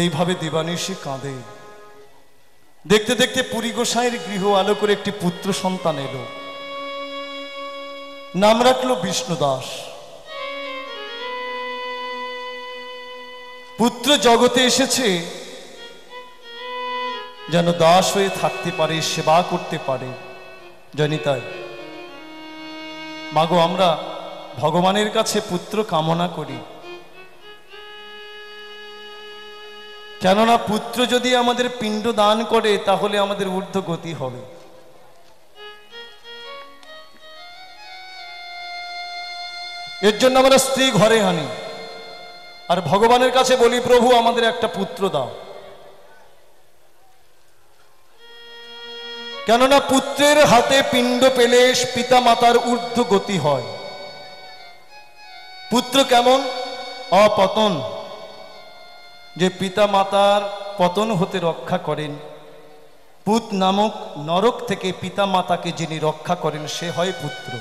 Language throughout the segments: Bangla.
এইভাবে দিবানিশি কাঁদে। দেখতে দেখতে পুরী গোসাইয়ের গৃহ আলো করে একটি পুত্র সন্তান এলো। নাম রাখলো বিষ্ণুদাস। পুত্র জগতে এসেছে যেন দাস হয়ে থাকতে পারে, সেবা করতে পারে। জানি তাই মাগো আমরা ভগবানের কাছে পুত্র কামনা করি, কেননা পুত্র যদি আমাদের পিণ্ড দান করে তাহলে আমাদের ঊর্ধ্ব গতি হবে। এর জন্য আমরা স্ত্রী ঘরে আনি আর ভগবানের কাছে বলি, প্রভু আমাদের একটা পুত্র দাও। কেননা পুত্রের হাতে পিণ্ড পেলে পিতা মাতার ঊর্ধ্ব গতি হয়। পুত্র কেমন? অপতন, যে পিতা মাতার পতন হতে রক্ষা করেন। পুত নামক নরক থেকে পিতা মাতাকে যিনি রক্ষা করেন সে হয় পুত্র।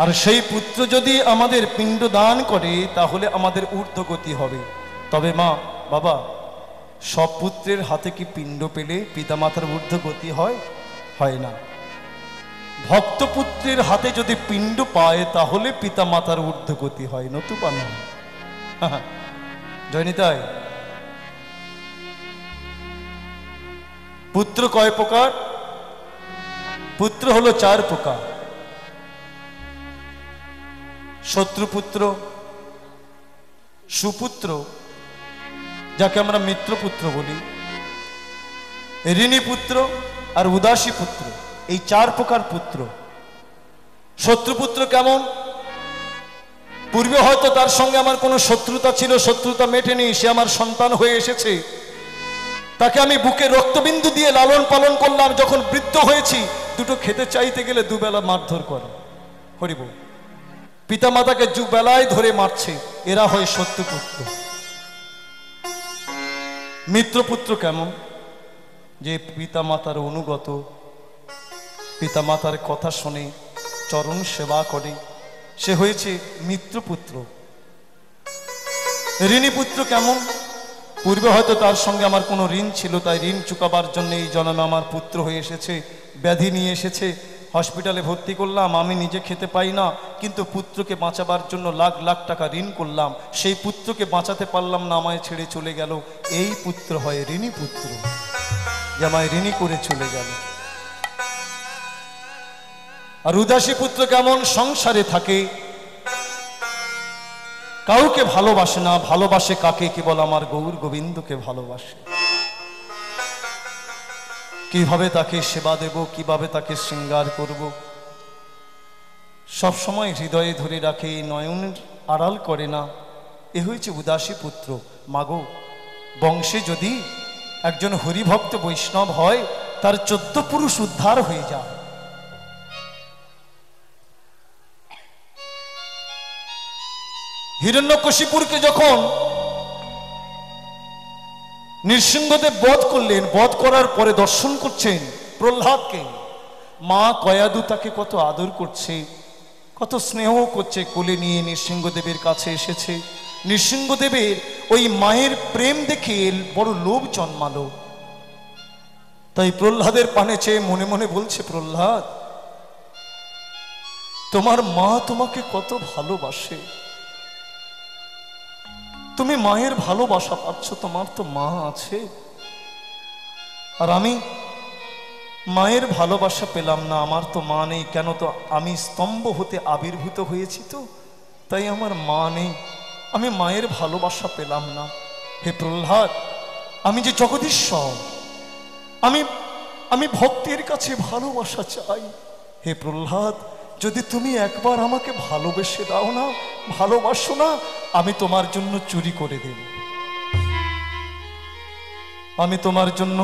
আর সেই পুত্র যদি আমাদের পিণ্ড দান করে তাহলে আমাদের ঊর্ধ্বগতি হবে। তবে মা বাবা, সব পুত্রের হাতে কি পিণ্ড পেলে পিতা মাতার ঊর্ধ্বগতি হয়? হয় না। ভক্তপুত্রের হাতে যদি পিণ্ড পায় তাহলে পিতা মাতার ঊর্ধ্বগতি হয়, নতুবা না। জয়নিতাই, পুত্র কয় প্রকার? পুত্র হলো 4 প্রকার। শত্রুপুত্র, সুপুত্র যাকে আমরা মিত্রপুত্র বলি, ঋণী পুত্র আর উদাসী পুত্র, এই 4 প্রকার পুত্র। শত্রুপুত্র কেমন? পূর্বে হয়তো তার সঙ্গে আমার কোনো শত্রুতা ছিল, শত্রুতা মেটেনি, সে আমার সন্তান হয়ে এসেছে, তাকে আমি বুকে রক্তবিন্দু দিয়ে লালন পালন করলাম। যখন বৃদ্ধ হয়েছি দুটো খেতে চাইতে গেলে দুবেলা মারধর করে। হরিবল, পিতা মাতাকে দুবেলায় ধরে মারছে, এরা হয় শত্রুপুত্র। মিত্রপুত্র কেমন? যে পিতা মাতার অনুগত, পিতা মাতার কথা শোনে, চরণ সেবা করে, সে হয়েছে মিত্রপুত্র। ঋণী পুত্র কেমন? পূর্বে হয়তো তার সঙ্গে আমার কোনো ঋণ ছিল, তাই ঋণ চুকাবার জন্য এই জন্মে আমার পুত্র হয়ে এসেছে, ব্যাধি নিয়ে এসেছে, হসপিটালে ভর্তি করলাম, আমি নিজে খেতে পাই না, কিন্তু পুত্রকে বাঁচাবার জন্য লাখ লাখ টাকা ঋণ করলাম, সেই পুত্রকে বাঁচাতে পারলাম না, আমায় ছেড়ে চলে গেল। এই পুত্র হয় ঋণী পুত্র, যে আমায় ঋণী করে চলে গেল। আর উদাসী পুত্র কেমন? সংসারে থাকে, কাউকে ভালোবাসে না, ভালোবাসে কাকে? কেবল আমার গৌর গোবিন্দকে ভালোবাসে। কিভাবে তাকে সেবা দেব, কিভাবে তাকে শৃঙ্গার করব, সব সময় হৃদয়ে ধরে রাখে, নয়নের আড়াল করে না। এ হয়েছে উদাসী পুত্র। মাগো, বংশে যদি একজন হরিভক্ত বৈষ্ণব হয় তার 14 পুরুষ উদ্ধার হয়ে যায়। হিরণ্যকশিপুরকে যখন নৃসিংহদেব বধ করলেন, বধ করার পরে দর্শন করছেন প্রহ্লাদকে, মা কয়াদু তাকে কত আদর করছে, কত স্নেহ করছে, কোলে নিয়ে নৃসিংহদেবের কাছে এসেছে। নৃসিংহদেবের ওই মায়ের প্রেম দেখে বড় লোভ জন্মালো। তাই প্রহ্লাদের পানে চেয়ে মনে মনে বলছে, প্রহ্লাদ, তোমার মা তোমাকে কত ভালোবাসে, তুমি মায়ের ভালোবাসা পাচ্ছ, তোমার তো মা আছে, আর আমি মায়ের ভালোবাসা পেলাম না, আমার তো মা নেই। কেন? তো আমি স্তম্ভ হতে আবির্ভূত হয়েছি, তো তাই আমার মা নেই, আমি মায়ের ভালোবাসা পেলাম না। হে প্রহ্লাদ, আমি যে জগদীশ্বর, আমি ভক্তের কাছে ভালোবাসা চাই। হে প্রহ্লাদ, যদি তুমি একবার আমাকে ভালোবেসে দাও না, ভালোবাসো না, আমি তোমার জন্য চুরি করে দেব, আমি তোমার জন্য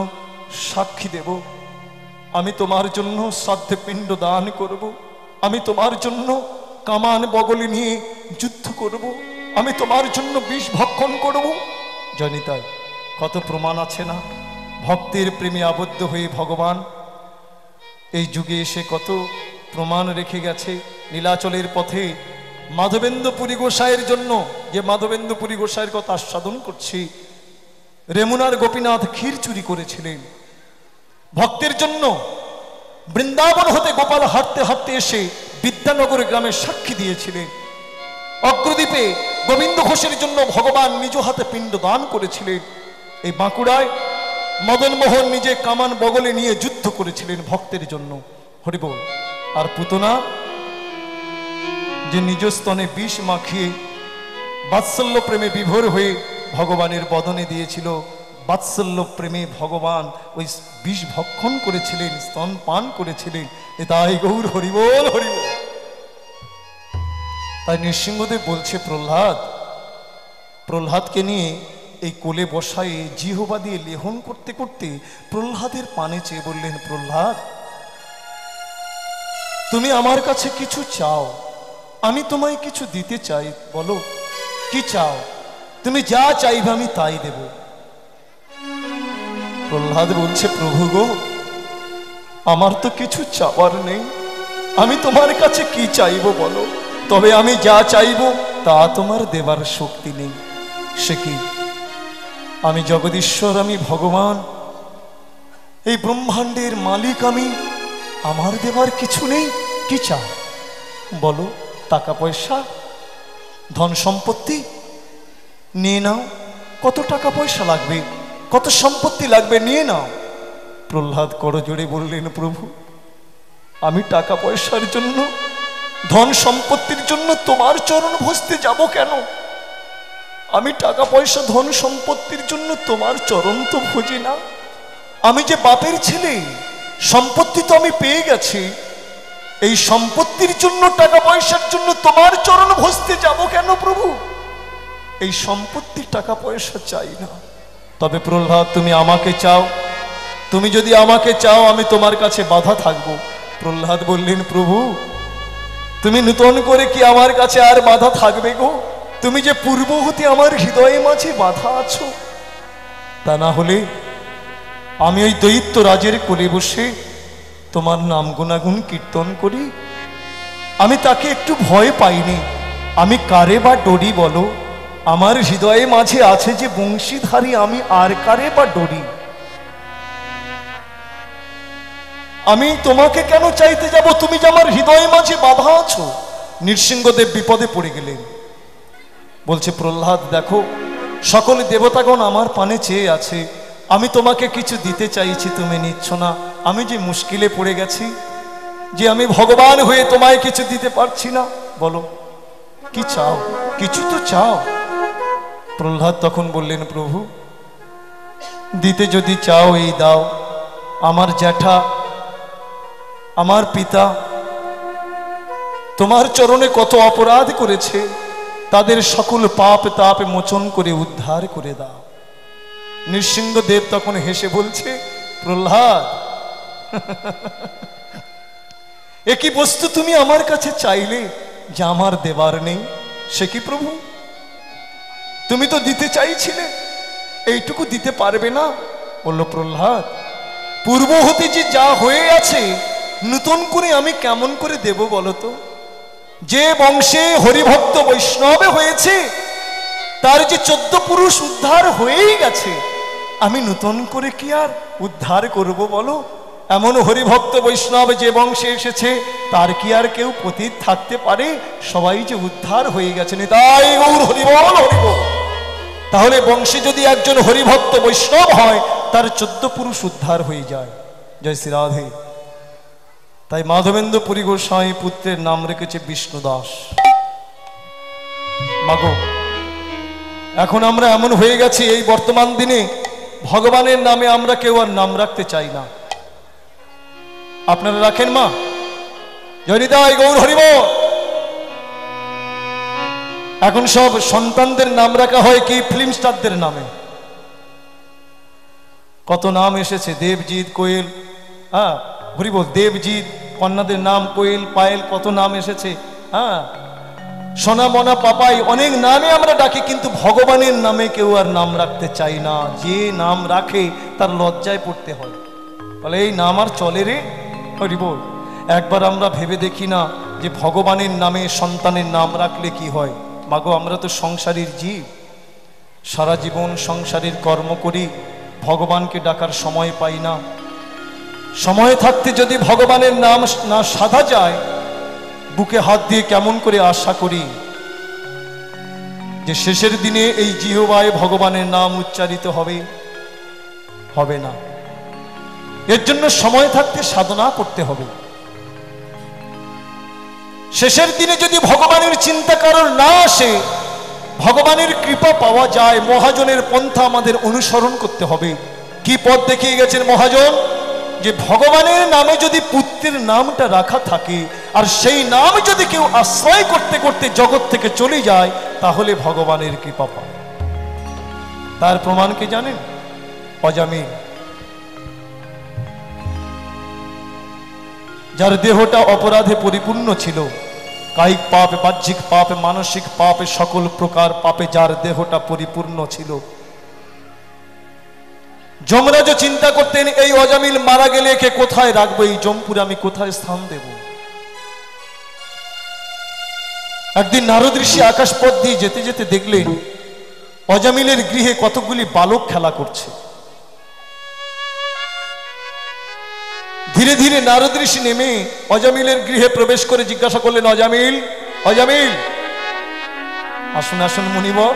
সাক্ষী দেব, আমি তোমার জন্য শ্রাদ্ধে পিণ্ড দান করব, আমি তোমার জন্য কামান বগলে নিয়ে যুদ্ধ করব, আমি তোমার জন্য বিষ ভক্ষণ করব। জনিতাই, কত প্রমাণ আছে না? ভক্তের প্রেমে আবদ্ধ হয়ে ভগবান এই যুগে এসে কত প্রমাণ রেখে গেছে। নীলাচলের পথে মাধবেন্দ্র পুরী গোসাইয়ের জন্য, যে মাধবেন্দ্র পুরী গোসাইয়ের কথা আস্বাদন করছি, রেমুনার গোপীনাথ ক্ষীর চুরি করেছিলেন ভক্তের জন্য। বৃন্দাবন হতে গোপাল হাঁটতে হাঁটতে এসে বিদ্যানগর গ্রামে সাক্ষী দিয়েছিলেন। অগ্রদ্বীপে গোবিন্দ ঘোষের জন্য ভগবান নিজ হাতে পিণ্ড দান করেছিলেন। এই বাঁকুড়ায় মদন মোহন নিজে কামান বগলে নিয়ে যুদ্ধ করেছিলেন ভক্তের জন্য। হরিবোল। আর পুতনা যে নিজ স্তনে বিষ মাখিয়ে বাৎসল্য প্রেমে বিভোর হয়ে ভগবানের বদনে দিয়েছিল, বাৎসল্য প্রেমে ভগবান ওই বিষ ভক্ষণ করেছিলেন, স্তন পান করেছিলেন। তাই গৌর হরিবোল হরিবোল। তাই নৃসিংহদেব বলছে প্রহ্লাদকে নিয়ে এই কোলে বসায় জিহবা দিয়ে লেহন করতে করতে প্রহ্লাদের পানে চেয়ে বললেন, প্রহ্লাদ তুমি আমার কাছে কিছু চাও, আমি তোমায় কিছু দিতে চাই, বলো কি চাও? তুমি যা চাইবে আমি তাই দেব। প্রহ্লাদ বলছে, প্রভু গো, আমার তো কিছু চাওয়ার নেই, আমি তোমার কাছে কি চাইবো বলো? তবে আমি যা চাইবো তা তোমার দেবার শক্তি নেই। সে কি? আমি জগদীশ্বর, আমি ভগবান, এই ব্রহ্মাণ্ডের মালিক আমি, আমার দেবার কিছু নেই। কি চাও বলো? টাকা পয়সা, ধন সম্পত্তি নিয়ে নাও। কত টাকা পয়সা লাগবে, কত সম্পত্তি লাগবে, নিয়ে নাও। প্রহ্লাদ করজোড়ে বললেন, প্রভু আমি টাকা পয়সার জন্য, ধন সম্পত্তির জন্য তোমার চরণ ভজতে যাব কেন? আমি টাকা পয়সা ধন সম্পত্তির জন্য তোমার চরণ তো ভজি না। আমি যে বাপের ছেলে, সম্পত্তি তো আমি পেয়ে গেছি, এই সম্পত্তির জন্য, টাকা পয়সার জন্য তোমার চরণ ভজতে যাব কেন প্রভু? এই সম্পত্তি টাকা পয়সা চাই না। তবে প্রহ্লাদ তুমি আমাকে চাও, তুমি যদি আমাকে চাও আমি তোমার কাছে বাধা থাকবো। প্রহ্লাদ বললেন, প্রভু তুমি নূতন করে কি আমার কাছে আর বাধা থাকবে গো? তুমি যে পূর্ব হতে আমার হৃদয়ে মাঝে বাধা আছো, তা না হলে আমি ওই দৈত্য রাজের কোলে বসে তোমার নাম গুণাগুণ কীর্তন করি। আমি তাকে একটু ভয় পাইনি। আমি কারে বা ডরি বলো? আমার হৃদয়ে মাঝে আছে যে বংশীধারী, আমি আর কারে বা ডরি? আমি তোমাকে কেন চাইতে যাব? তুমি যে আমার হৃদয়ে মাঝে বাধা আছো। নৃসিংহদেব বিপদে পড়ে গেলেন। বলছে, প্রহ্লাদ দেখো, সকল দেবতাগণ আমার পানে চেয়ে আছে, আমি তোমাকে কিছু দিতে চাইছি, তুমি নিচ্ছ না। আমি যে মুশকিলে পড়ে গেছি, যে আমি ভগবান হয়ে তোমায় কিছু দিতে পারছি না। বলো কি চাও? কিছু তো চাও। প্রহ্লাদ তখন বললেন, প্রভু দিতে যদি চাও এই দাও। আমার জ্যাঠা, আমার পিতা তোমার চরণে কত অপরাধ করেছে, তাদের সকল পাপ তাপ মোচন করে উদ্ধার করে দাও। নৃসিংহদেব তখন হেসে বলছে, প্রহ্লাদ একই বস্তু তুমি আমার কাছে চাইলে যা আমার দেবার নেই। সে কি প্রভু? তুমি তো দিতে চাইছিলে, এইটুকু দিতে পারবে না? বলল, প্রহ্লাদ পূর্ব হতে যে যা হয়ে আছে, নূতন করে আমি কেমন করে দেব বলতো? যে বংশে হরিভক্ত বৈষ্ণবে হয়েছে, তার যে 14 পুরুষ উদ্ধার হয়েই গেছে, আমি নূতন করে কি আর উদ্ধার করব বলো? এমন হরিভক্ত বৈষ্ণব যে বংশে এসেছে, তার কি আর কেউ পতিত থাকতে পারে? সবাই যে উদ্ধার হয়ে গেছেন। তাই গৌর হরিবল হরিবল। তাহলে বংশে যদি একজন হরিভক্ত বৈষ্ণব হয়, তার 14 পুরুষ উদ্ধার হয়ে যায়। জয় শ্রী রাধে। তাই মাধবেন্দ্র পুরী গোস্বামী পুত্রের নাম রেখেছে বিষ্ণুদাস। মাগো, এখন আমরা এমন হয়ে গেছি, এই বর্তমান দিনে ভগবানের নামে আমরা কেউ আর নাম রাখতে চাই না। আপনারা রাখেন মা? জয়নিতাই গৌর হরিবল। এখন সব সন্তানদের নাম রাখা হয় কি ফিল্ম স্টারদের নামে। কত নাম এসেছে, দেবজিৎ, কোয়েল, হ্যাঁ হরিবল, দেবজিৎ, কন্যাদের নাম কোয়েল, পায়েল, কত নাম এসেছে। হ্যাঁ, সোনা মনা পাপাই, অনেক নামে আমরা ডাকি, কিন্তু ভগবানের নামে কেউ আর নাম রাখতে চাই না। যে নাম রাখে তার লজ্জায় পড়তে হয়, বলে এই নাম আর চলে রে। হরিবল। একবার আমরা ভেবে দেখি না যে ভগবানের নামে সন্তানের নাম রাখলে কি হয়? মাগো, আমরা তো সংসারীর জীব, সারা জীবন সংসারের কর্ম করি, ভগবানকে ডাকার সময় পাই না। সময় থাকতে যদি ভগবানের নাম না সাধা যায়, বুকে হাত দিয়ে কেমন করে আশা করি যে শেষের দিনে এই জিহ্বায় ভগবানের নাম উচ্চারিত হবে? হবে না। এর জন্য সময় থাকতে সাধনা করতে হবে। শেষের দিনে যদি ভগবানের চিন্তা কারোর না আসে, ভগবানের কৃপা পাওয়া যায়, মহাজনের পন্থা আমাদের অনুসরণ করতে হবে। কি পথ দেখিয়ে গেছেন মহাজন? যে ভগবানের নামে যদি পুত্রের নামটা রাখা থাকে, আর সেই নাম যদি কেউ আশ্রয় করতে করতে জগৎ থেকে চলে যায়, তাহলে ভগবানের কৃপা পায়। তার প্রমাণ কি জানেন? অজামিল, যার দেহটা অপরাধে পরিপূর্ণ ছিল, কায়িক পাপ, বাহ্যিক পাপ, মানসিক পাপ, সকল প্রকার পাপে যার দেহটা পরিপূর্ণ ছিল, যমরাজও চিন্তা করতেন এই অজামিল মারা গেলে একে কোথায় রাখবো, এই যমপুরে আমি কোথায় স্থান দেব। একদিন নারদ ঋষি আকাশ পথ দিয়ে যেতে যেতে দেখলেন অজামিলের গৃহে কতগুলি বালক খেলা করছে। ধীরে ধীরে নারদ ঋষি নেমে অজামিলের গৃহে প্রবেশ করে জিজ্ঞাসা করলেন, অজামিল, অজামিল, আসুন আসুন মুনিবর,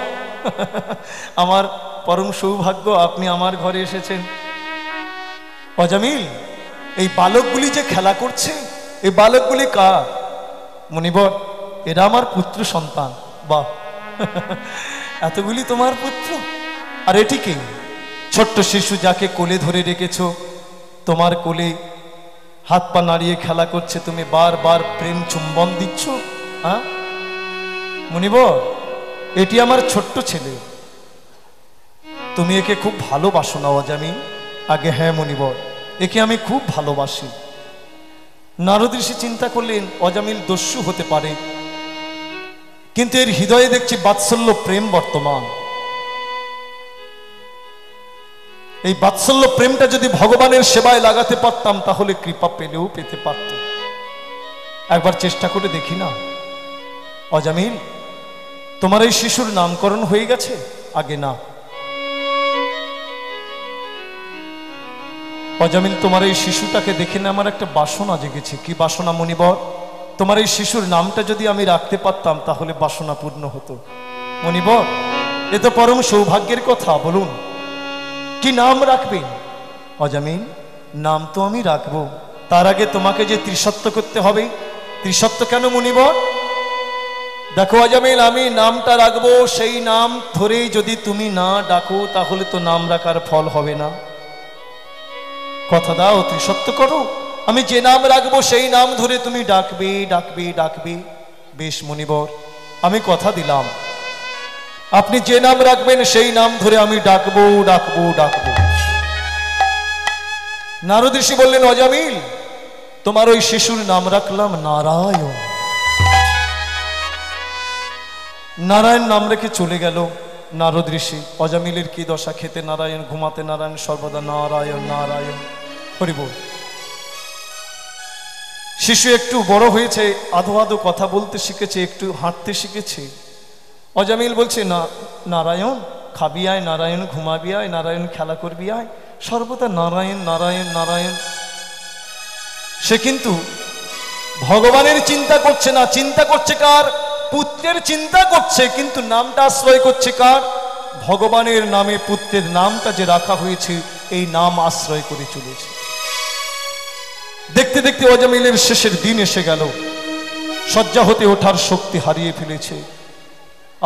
আমার পরম সৌভাগ্য আপনি আমার ঘরে এসেছেন। অজামিল, এই বালকগুলি যে খেলা করছে, এই বালকগুলি কার? মুনিবর, এরা আমার পুত্র সন্তান। বাহ, এতগুলি তোমার পুত্র? আর এটি কে? ছোট্ট শিশু যাকে কোলে ধরে রেখেছ, তোমার কোলে হাত পা নাড়িয়ে খেলা করছে, তুমি বারবার প্রেম চুম্বন দিচ্ছ। হ্যাঁ মুনিবর, এটি আমার ছোট্ট ছেলে, তুমি একে খুব ভালোবাসো না অজামিল? আগে হ্যাঁ মুনিবর, একে আমি খুব ভালোবাসি। নারদ ঋষি চিন্তা করলেন অজামিল দস্যু হতে পারে, কিন্তু এর হৃদয়ে দেখছি বাৎসল্য প্রেম বর্তমান। এই বাৎসল্য প্রেমটা যদি ভগবানের সেবায় লাগাতে পারতাম, তাহলে কৃপা পেলেও পেতে পারত। একবার চেষ্টা করে দেখি না। অজামিল, তোমার এই শিশুর নামকরণ হয়ে গেছে? আগে না। অজামিল, তোমার এই শিশুটাকে দেখে না আমার একটা বাসনা জেগেছে। কি বাসনা মুনিবর? তোমার এই শিশুর নামটা যদি আমি রাখতে পারতাম, তাহলে বাসনা পূর্ণ হতো। মুনিবর, এ তো পরম সৌভাগ্যের কথা, বলুন কি নাম রাখবেন? অজামিল, নাম তো আমি রাখবো, তার আগে তোমাকে যে ত্রিসত্য করতে হবে। ত্রিসত্য কেন মুনিবর? দেখো অজামিল, আমি নামটা রাখবো, সেই নাম ধরেই যদি তুমি না ডাকো, তাহলে তো নাম রাখার ফল হবে না। কথা দাও, ত্রিসত্য করো, আমি যে নাম রাখবো সেই নাম ধরে তুমি ডাকবে, ডাকবে, ডাকবে। বেশ মুনিবর, আমি কথা দিলাম, আপনি যে নাম রাখবেন সেই নাম ধরে আমি ডাকবো, ডাকবো, ডাকবো। নারদ ঋষি বললেন, অজামিল, তোমার ওই শিশুর নাম রাখলাম নারায়ণ। নারায়ণ নাম রেখে চলে গেল নারদ ঋষি। অজামিলের কি দশা, খেতে নারায়ণ, ঘুমাতে নারায়ণ, সর্বদা নারায়ণ নারায়ণ। হরি বল। শিশু একটু বড় হয়েছে, আধো আধো কথা বলতে শিখেছে, একটু হাঁটতে শিখেছে। অজামিল বলছে, না নারায়ণ, খাবি আয়, নারায়ণ ঘুমাবি আয়, নারায়ণ খেলা করবি আয়, সর্বদা নারায়ণ নারায়ণ নারায়ণ। সে কিন্তু ভগবানের চিন্তা করছে না, চিন্তা করছে কার? পুত্রের চিন্তা করছে, কিন্তু নামটা আশ্রয় করছে কার? ভগবানের নামে পুত্রের নামটা যে রাখা হয়েছে, এই নাম আশ্রয় করে চলেছে। দেখতে দেখতে অজামিলের শেষের দিন এসে গেল, শয্যা হতে ওঠার শক্তি হারিয়ে ফেলেছে।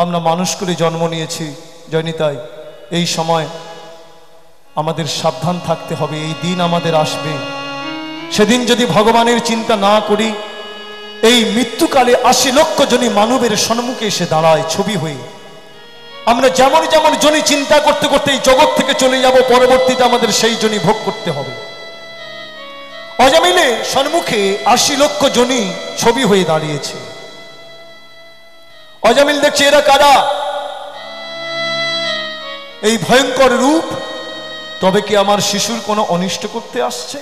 আমরা মানুষ করে জন্ম নিয়েছি জয়নিতাই, এই সময় আমাদের সাবধান থাকতে হবে। এই দিন আমাদের আসবে, সেদিন যদি ভগবানের চিন্তা না করি, এই মৃত্যুকালে ৮০ লক্ষ জনই মানবের সম্মুখে এসে দাঁড়ায় ছবি হয়ে। আমরা যেমন যেমন জনই চিন্তা করতে করতে এই জগৎ থেকে চলে যাব, পরবর্তীতে আমাদের সেই জনই ভোগ করতে হবে। অজামিলে সম্মুখে ৮০ লক্ষ জনই ছবি হয়ে দাঁড়িয়েছে। অজামিল দেখছে এরা কারা? এই ভয়ঙ্কর রূপ, তবে কি আমার শিশুর কোনো অনিষ্ট করতে আসছে?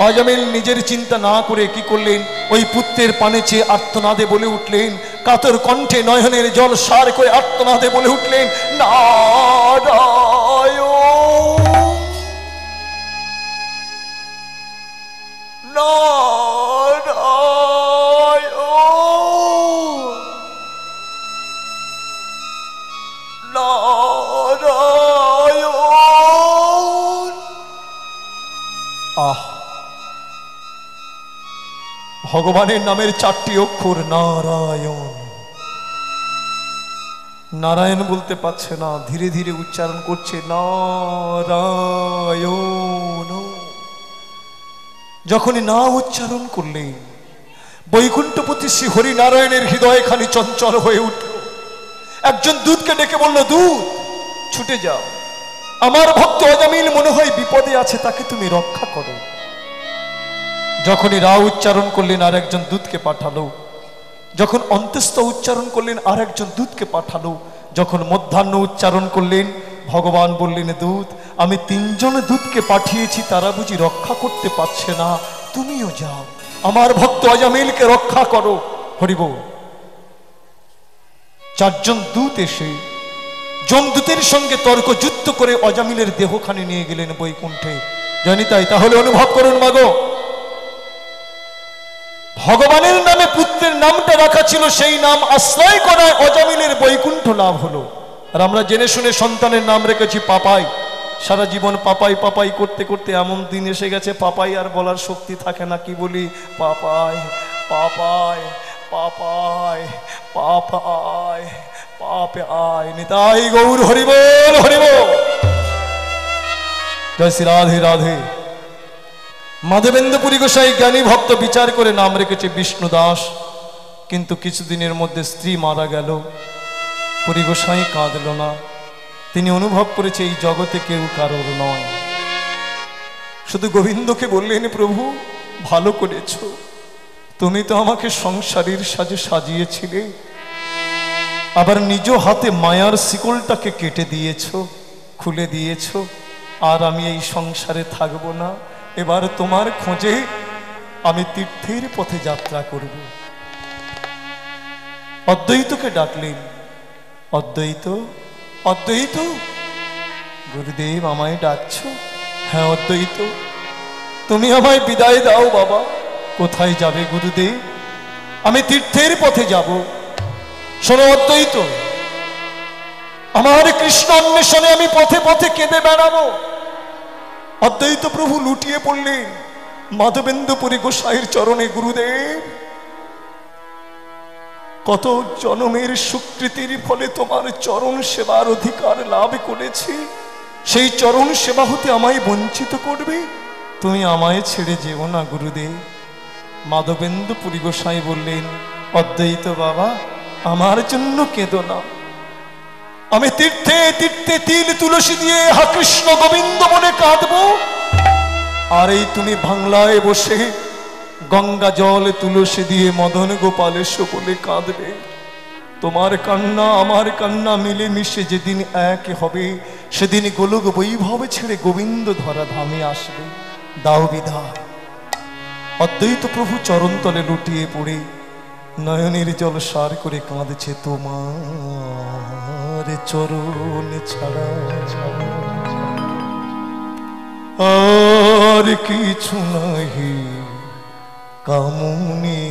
অজামিল নিজের চিন্তা না করে কি করলেন, ওই পুত্রের পানে চেয়ে আর্তনাদে বলে উঠলেন, কাতর কণ্ঠে নয়নের জল সার করে আর্তনাদে বলে উঠলেন, নারায়ণ নারায়ণ নারায়ণ। আহ, ভগবানের নামের 4টি অক্ষর নারায়ণ। নারায়ণ বলতে পারছে না, ধীরে ধীরে উচ্চারণ করছে নারায়ণ। যখনই না উচ্চারণ করলেন, বৈকুণ্ঠপতি শ্রী হরিনারায়ণের হৃদয় খানি চঞ্চল হয়ে উঠল। একজন দূতকে ডেকে বলল, দূত ছুটে যাও, আমার ভক্ত অজামিল মনে হয় বিপদে আছে, তাকে তুমি রক্ষা করো। যখনই রা উচ্চারণ করলেন আর একজন দূতকে পাঠালো, যখন অন্ত্যেষ্ঠ উচ্চারণ করলেন আর একজন দূতকে পাঠালো, যখন মধ্যাহ্ন উচ্চারণ করলেন ভগবান বললেন, দূত আমি 3 জন দূতকে পাঠিয়েছি, তারা বুঝি রক্ষা করতে পারছে না, তুমিও যাও, আমার ভক্ত অজামিলকে রক্ষা করো। হরিবল। 4 জন দূত এসে যমদূতের সঙ্গে তর্ক যুদ্ধ করে অজামিলের দেহখানি নিয়ে গেলেন বৈকুণ্ঠে। জানি তাই, তাহলে অনুভব করুন মাগো, ভগবানের নামে পুত্রের নামটা রাখা ছিল, সেই নাম আশ্রয় করায় অজামিলের বৈকুণ্ঠ লাভ হলো। আর আমরা জেনে শুনে সন্তানের নাম রেখেছি পাপাই। সারা জীবন পাপাই পাপাই করতে করতে এমন দিন এসে গেছে পাপাই আর বলার শক্তি থাকে না। কি বলি? পাপাই পাপাই পাপাই পাপাই পাপে আয়। নিতাই গৌর হরিবোল হরিবোল। জয় শ্রী রাধে রাধে। মাধবেন্দ্রপুরী গোসাই জ্ঞানী ভক্ত বিচার করে নাম রেখেছে বিষ্ণু দাস। কিন্তু কিছুদিনের মধ্যে স্ত্রী মারা গেল। পুরী গোসাই কাঁদল না, তিনি অনুভব করেছে এই জগতে কেউ কারোর নয়। শুধু গোবিন্দকে বললেন, প্রভু ভালো করেছ, তুমি তো আমাকে সংসারের সাজে সাজিয়েছিলে, আবার নিজ হাতে মায়ার শিকলটাকে কেটে দিয়েছ, খুলে দিয়েছ, আর আমি এই সংসারে থাকবো না। এবার তোমার খোঁজে আমি তীর্থের পথে যাত্রা করব। অদ্বৈতকে ডাকলেন, অদ্বৈত অদ্বৈত। গুরুদেব আমায় ডাকছ? হ্যাঁ অদ্বৈত, তুমি আমায় বিদায় দাও বাবা। কোথায় যাবে গুরুদেব? আমি তীর্থের পথে যাব। শোনো অদ্বৈত, আমার কৃষ্ণ অন্বেষণে আমি পথে পথে কেঁদে বেড়াবো। অদ্বৈত প্রভু লুটিয়ে পড়লেন মাধবেন্দ্রপুরী গোসাইয়ের চরণে। গুরুদেব, কত জনমের স্বীকৃতির ফলে তোমার চরণ সেবার অধিকার লাভ করেছি, সেই চরণ সেবা হতে আমায় বঞ্চিত করবে? তুমি আমায় ছেড়ে যেও না গুরুদেব। মাধবেন্দ্রপুরী গোসাই বললেন, অদ্বৈত বাবা, আমার জন্য কেঁদো না। আমি তীর্থে তীর্থে তিল তুলসী দিয়ে হা কৃষ্ণ গোবিন্দ মনে কাঁদবো, আর এই তুমি বাংলায় বসে গঙ্গা জল তুলসী দিয়ে মদন গোপালেশ বলে কাঁদবে। তোমার কান্না আমার কান্না মিলে মিশে যেদিন এক হবে, সেদিন গোলক বৈভব ছেড়ে গোবিন্দ ধরা ধামে আসবে। দাও বিধান। অদ্বৈত প্রভু চরণতলে লুটিয়ে পড়ে নয়নের জল সার করে কাঁদছে, তোমার চরণ ছাড়া আর কিছু নাহি কামনে।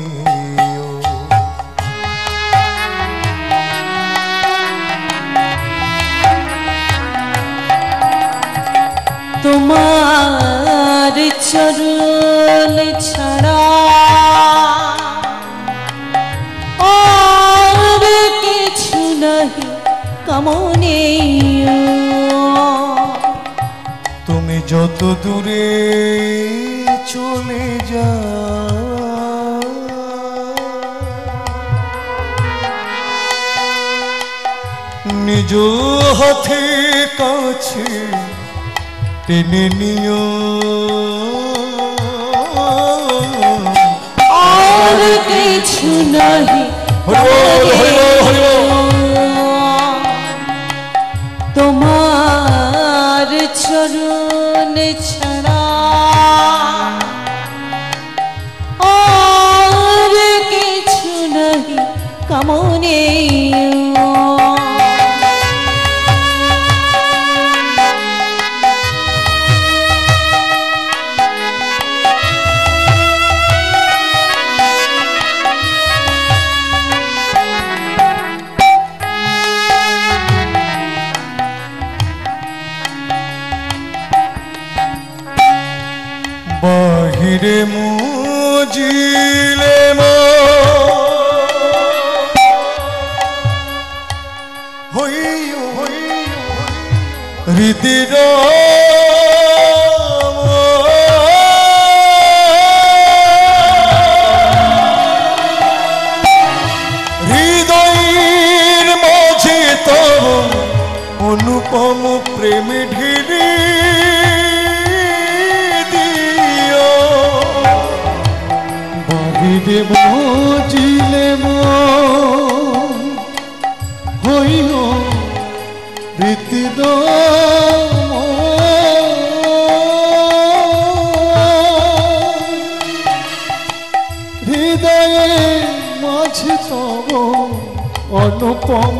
তোমার চরণ ছাড়া আর কিছু নাহি কামনে। তুমি যত দূরে চলে যাও, নিজ হাতে কাছে টেনে নিও, আর কিছু নাহি তোমার চরণ ছাড়া আর কিছু নাহি কামনে বাহিরে মুজিলে হৃদির হৃদয়ের মাঝে তব অনুপম প্রেম ঢেলে বাহিরে মজিলে হইও হৃদির হৃদয়ে মাঝে তব অনুপম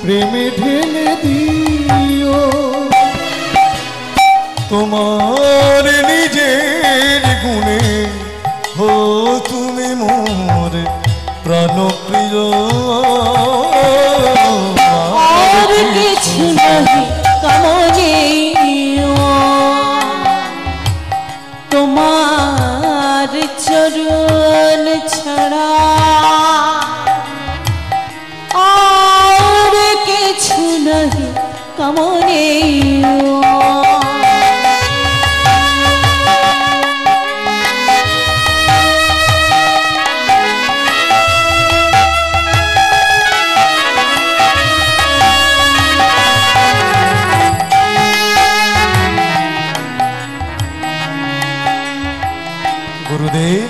প্রেমে ঢেলে দিও তোমার নিজের গুণে হো তুমি মোর প্রাণপ্রিয় আর কিছু নাহি কামনে তোমার চরণ ছাড়া আর কিছু নাহি কামনে গুরুদেব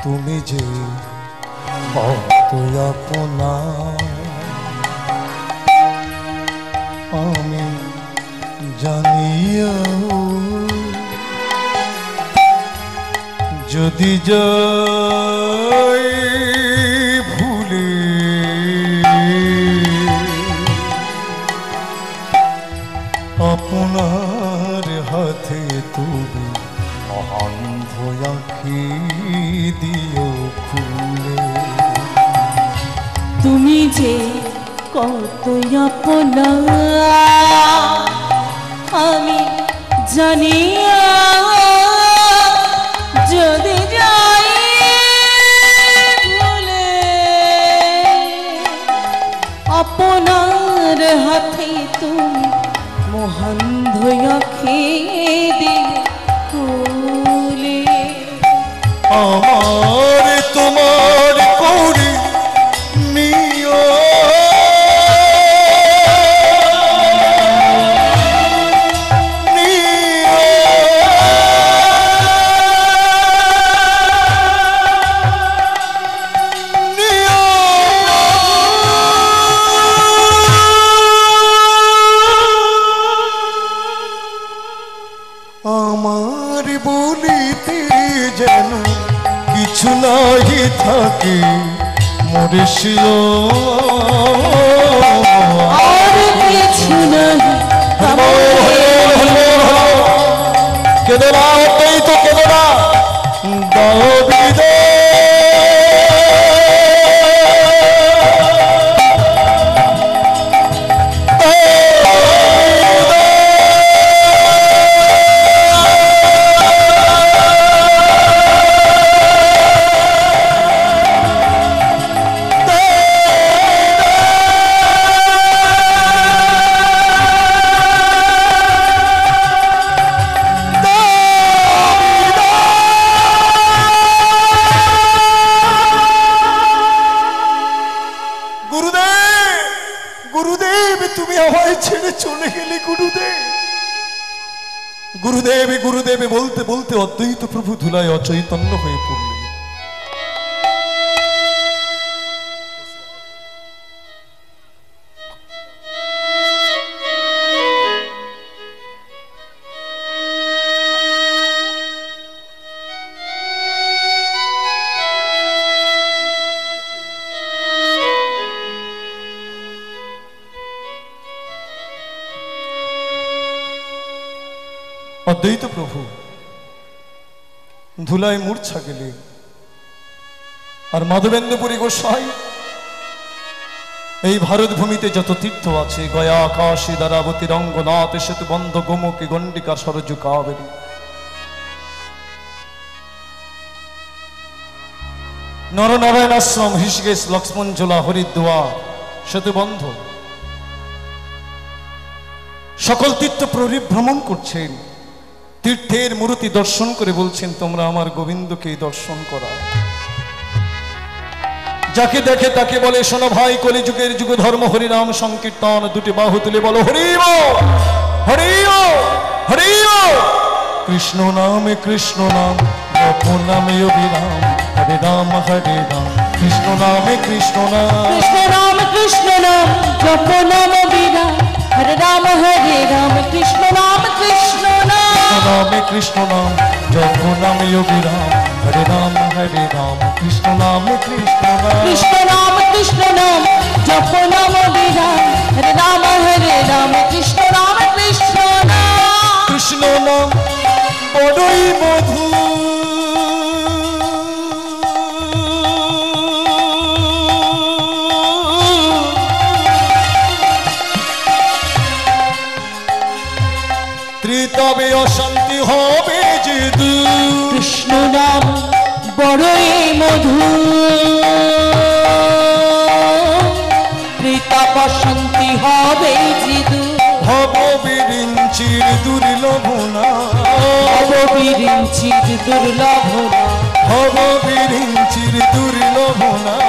তুমি যে কত আপনা আমি জানিও যদি যাই ভুলে আপনার হাতে তুমি অন্ধ আঁখি দিও খুলে তুমি যে কত আপনা আমি জানি যদি যাই ভুলে আপনার হাতে তুমি মোহান্ধ আঁখি দিয়ে খুলে আমার তোমার করে নিও আমার বলিতে যেন কিছু নাহি থাকে মোরে আর কিছু নাহি কেঁদে না তাই তো কেঁদে না দাও বিদে গুরুদেব গুরুদেব বলতে বলতে অদ্বৈত প্রভু ধুলায় অচৈতন্য হয়ে পড়লেন। অদ্বৈত প্রভু ধুলায় মূর্ছা গেলে, আর মাধবেন্দ্রপুরী গোসাই এই ভারত ভূমিতে যত তীর্থ আছে, গয়া, আকাশী, দ্বারাবতী, রঙ্গনাথ, সেতু বন্ধ, গোমুখী, গণ্ডিকা, সরজু, কাবেরী, নরনারায়ণ আশ্রম, ঋষিকেশ, লক্ষ্মণঝোলা, হরিদ্বার, সেতুবন্ধ, সকল তীর্থ পরিভ্রমণ করছেন। তীর্থের মূর্তি দর্শন করে বলছেন, তোমরা আমার গোবিন্দকে দর্শন করা। যাকে দেখে তাকে বলে, শোনো ভাই, কলিযুগের যুগ ধর্ম হরিনাম সংকীর্তন, দুটি বাহু তুলে বলো হরি বল, হরি বল, হরি বল। কৃষ্ণ নামে কৃষ্ণ নাম, জপ নামে অবিরাম, হরে রাম হরে রাম, কৃষ্ণ নামে কৃষ্ণ নাম, কৃষ্ণ রাম কৃষ্ণ নাম, জপ নাম অবিরাম, হরে রাম হরে রাম, কৃষ্ণ নাম কৃষ্ণ নাম, নামে কৃষ্ণ নাম, জপ নামে অবিরাম, হরে রাম হরে রাম, কৃষ্ণ নামে কৃষ্ণ নাম, কৃষ্ণ নাম কৃষ্ণ নাম, জপ নাম অবিরাম, হরে রাম হরে রাম, কৃষ্ণ নাম কৃষ্ণ নাম। কৃষ্ণ নাম বড়ই মধু, ত্রিতবে অশান্তি হবে যে দূর। কৃষ্ণ নাম বড়ই মধু, ত্রিতাপ শান্তি হবে জিদু, ভব বিরিঞ্চির দুর্লভ নাম, অববিরিঞ্চিত দুর্লভ নাম, ভব বিরিঞ্চির দুর্লভ নাম,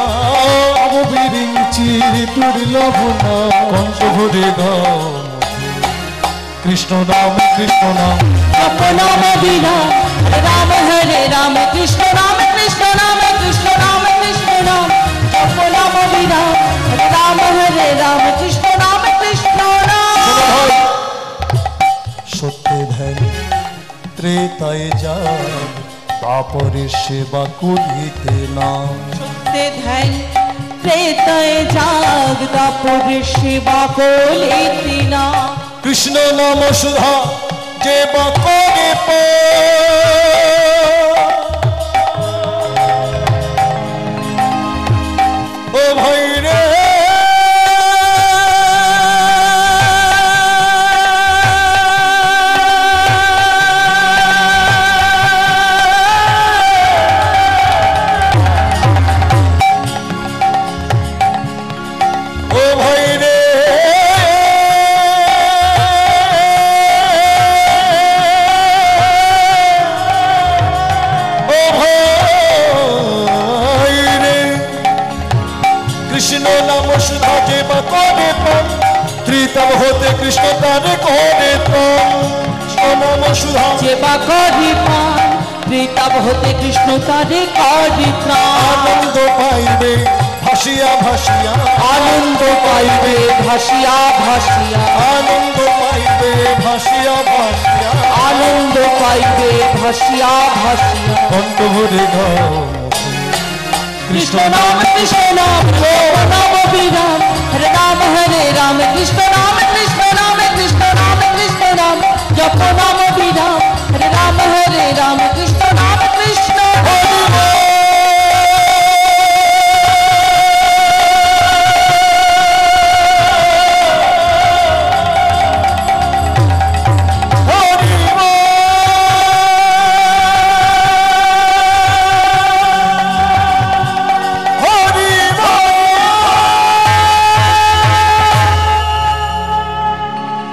অববিরিঞ্চির দুর্লভ নাম, কণ্ঠ ভরে গাও কৃষ্ণ নাম, কৃষ্ণ নাম, জপ নাম অবিরাম, হরে রাম হরে রাম, কৃষ্ণ নাম কৃষ্ণ নাম, কৃষ্ণ নাম কৃষ্ণ নাম, জপ নাম অবিরাম, হরে রাম হরে রাম, কৃষ্ণ নাম কৃষ্ণ নাম। সত্যে ধ্যান ত্রেতায় যান, তাপরে সেবা করিতে নাম, সত্যে ধ্যান ত্রেতায় জাগ, তাপরে সেবা করিতে নাম। কৃষ্ণ নাম সুধা যে বা করে ও ভাই রে, ও ভাই রে, ও ভাই রে, কৃষ্ণ নাম সুধা যে বা করে পান, ত্রিতম হতে কৃষ্ণ তারে করে পান। কৃষ্ণ নাম সুধা যে বা করি পান, ত্রিতাপ হতে কৃষ্ণ তারে করি প্রাণ। আনন্দ পাইবে ভাসিয়া ভাসিয়া, আনন্দ পাইবে ভাসিয়া ভাসিয়া, আনন্দ পাইবে ভাসিয়া ভাসিয়া, আনন্দ পাইবে ভাসিয়া ভাসিয়া। কণ্ঠ ভরে গাও কৃষ্ণ নাম কৃষ্ণ নাম, জপ নাম অবিরাম, হরে রাম হরে রাম, কৃষ্ণ নাম কৃষ্ণ নাম, কৃষ্ণ নাম কৃষ্ণ নাম, জপ নাম অবিরাম, হরে রাম হরে রাম, কৃষ্ণ নাম কৃষ্ণ নাম। হরি হরি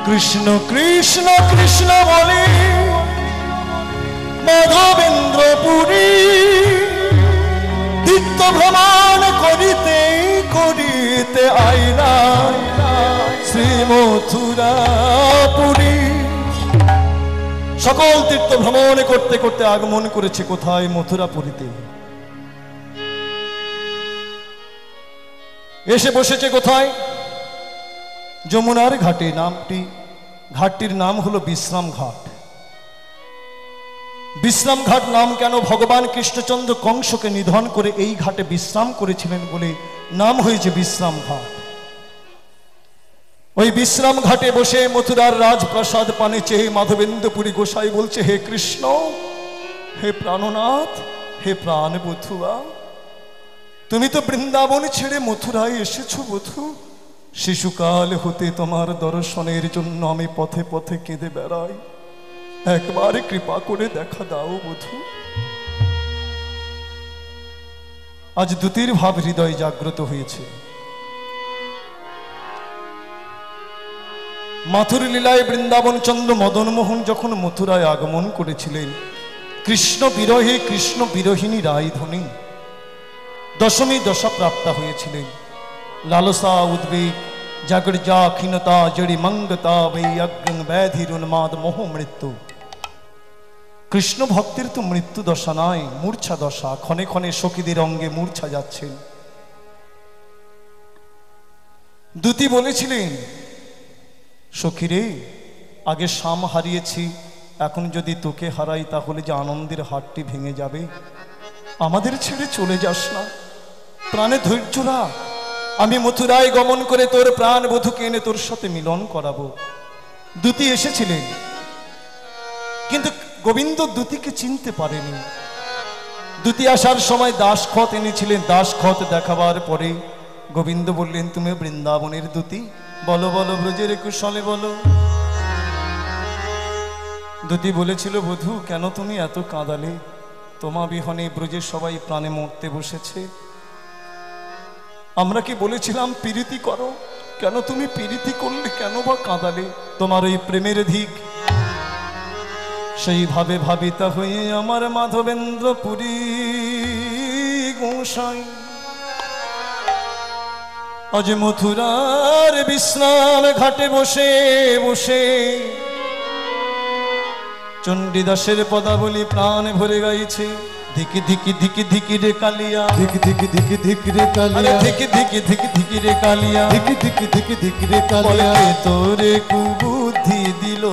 কৃষ্ণ কৃষ্ণ কৃষ্ণ বলে মাধবেন্দ্রপুরী, তীর্থ ভ্রমণ করিতে করিতে আইলা শ্রী মথুরাপুরী। সকল তীর্থ ভ্রমণ করতে করতে আগমন করেছে কোথায়? মথুরাপুরীতে। এসে বসেছে কোথায়? যমুনার ঘাটে। ঘাটটির নাম হলো বিশ্রাম ঘাট। বিশ্রাম ঘাট নাম কেন? ভগবান কৃষ্ণচন্দ্র কংসকে নিধন করে এই ঘাটে বিশ্রাম করেছিলেন বলে নাম হয়েছে বিশ্রাম ঘাট। ওই বিশ্রাম ঘাটে বসে মথুরার রাজপ্রাসাদ পানে চেয়ে মাধবেন্দ্রপুরী গোসাই বলছে, হে কৃষ্ণ, হে প্রাণনাথ, হে প্রাণ বধুয়া, তুমি তো বৃন্দাবন ছেড়ে মথুরায় এসেছো বধূ। শিশুকাল হতে তোমার দর্শনের জন্য আমি পথে পথে কেঁদে বেড়াই, একবার কৃপা করে দেখা দাও বধূ। আজ দ্যুতির ভাব হৃদয় জাগ্রত হয়েছে। মাথুর লীলায় বৃন্দাবন চন্দ্র মদন মোহন যখন মথুরায় আগমন করেছিলেন, কৃষ্ণ বিরহে কৃষ্ণ বিরোহিনী রায়ধনী দশমী দশা প্রাপ্তা হয়েছিলেন। লালসা উদ্বেগ জাগর্জা ক্ষীণতা জড়ি মঙ্গতা বৈ অগ্রং ব্যাধির উন্মাদ মোহ মৃত্যু। কৃষ্ণ ভক্তের তো মৃত্যু দশা নয়, মূর্ছা দশা। ক্ষণে ক্ষণে সখীদের অঙ্গে মূর্ছা যাচ্ছেন। দ্যুতি বলেছিলেন, সখীরে, আগে শাম হারিয়েছি, এখন যদি তোকে হারাই তাহলে যে আনন্দের হাটটি ভেঙে যাবে। আমাদের ছেড়ে চলে যাস না, প্রাণে ধৈর্য রাখ। আমি মথুরায় গমন করে তোর প্রাণ বধূকে এনে তোর সাথে মিলন করাবো। দ্যুতি এসেছিলেন, কিন্তু গোবিন্দ দ্যুতিকে চিনতে পারেনি। দ্যুতি আসার সময় দাসখত এনেছিলেন। দাসখত দেখাবার পরে গোবিন্দ বললেন, তুমি বৃন্দাবনের দ্যুতি? বলো বলো ব্রজের কুশলে বলো। দ্যুতি বলেছিল, বধূ কেন তুমি এত কাঁদালে? তোমা বিহনে ব্রজের সবাই প্রাণে মরতে বসেছে। আমরা কি বলেছিলাম প্রীতি করো? কেন তুমি প্রীতি করলে? কেন বা কাঁদালে? তোমার ওই প্রেমের ধিক। সেইভাবে ভাবিতা হয়ে আমার মাধবেন্দ্রপুরী গোসাই আজ মথুরার বিশ্রাম ঘাটে বসে বসে চণ্ডীদাসের পদাবলী প্রাণ ভরে গাইছে। ধিকি ধিকি ধিকি ধিকি রে কালিয়া, ধিকি ধিকি ধিকি ধিকি রে কালিয়া, ধিকি ধিকি ধিকি ধিকি রে কালিয়া, ধিকি ধিকি ধিকি ধিকি রে কালিয়া। বলে তোরে কুবুদ্ধি দিল,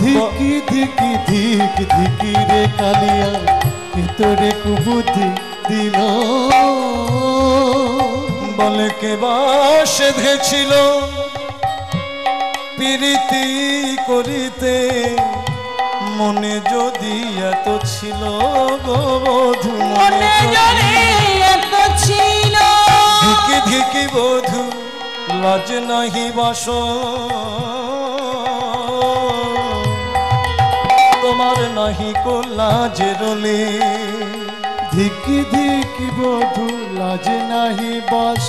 ধিকি ধিকি ধিকি ধিকি রে কালিয়া, তোরে কুবুদ্ধি দিল। বলে কে বা সেধেছিল প্রীতি করিতে, মনে যদি এত ছিল গো বধূ, মনে যদি এত ছিল। ধিকি ধিকি বধূ লাজ নাহি বাস, তোমার নাহি কো লাজের লে। ধিকি ধিকি বধূ লাজ নাহি বাস,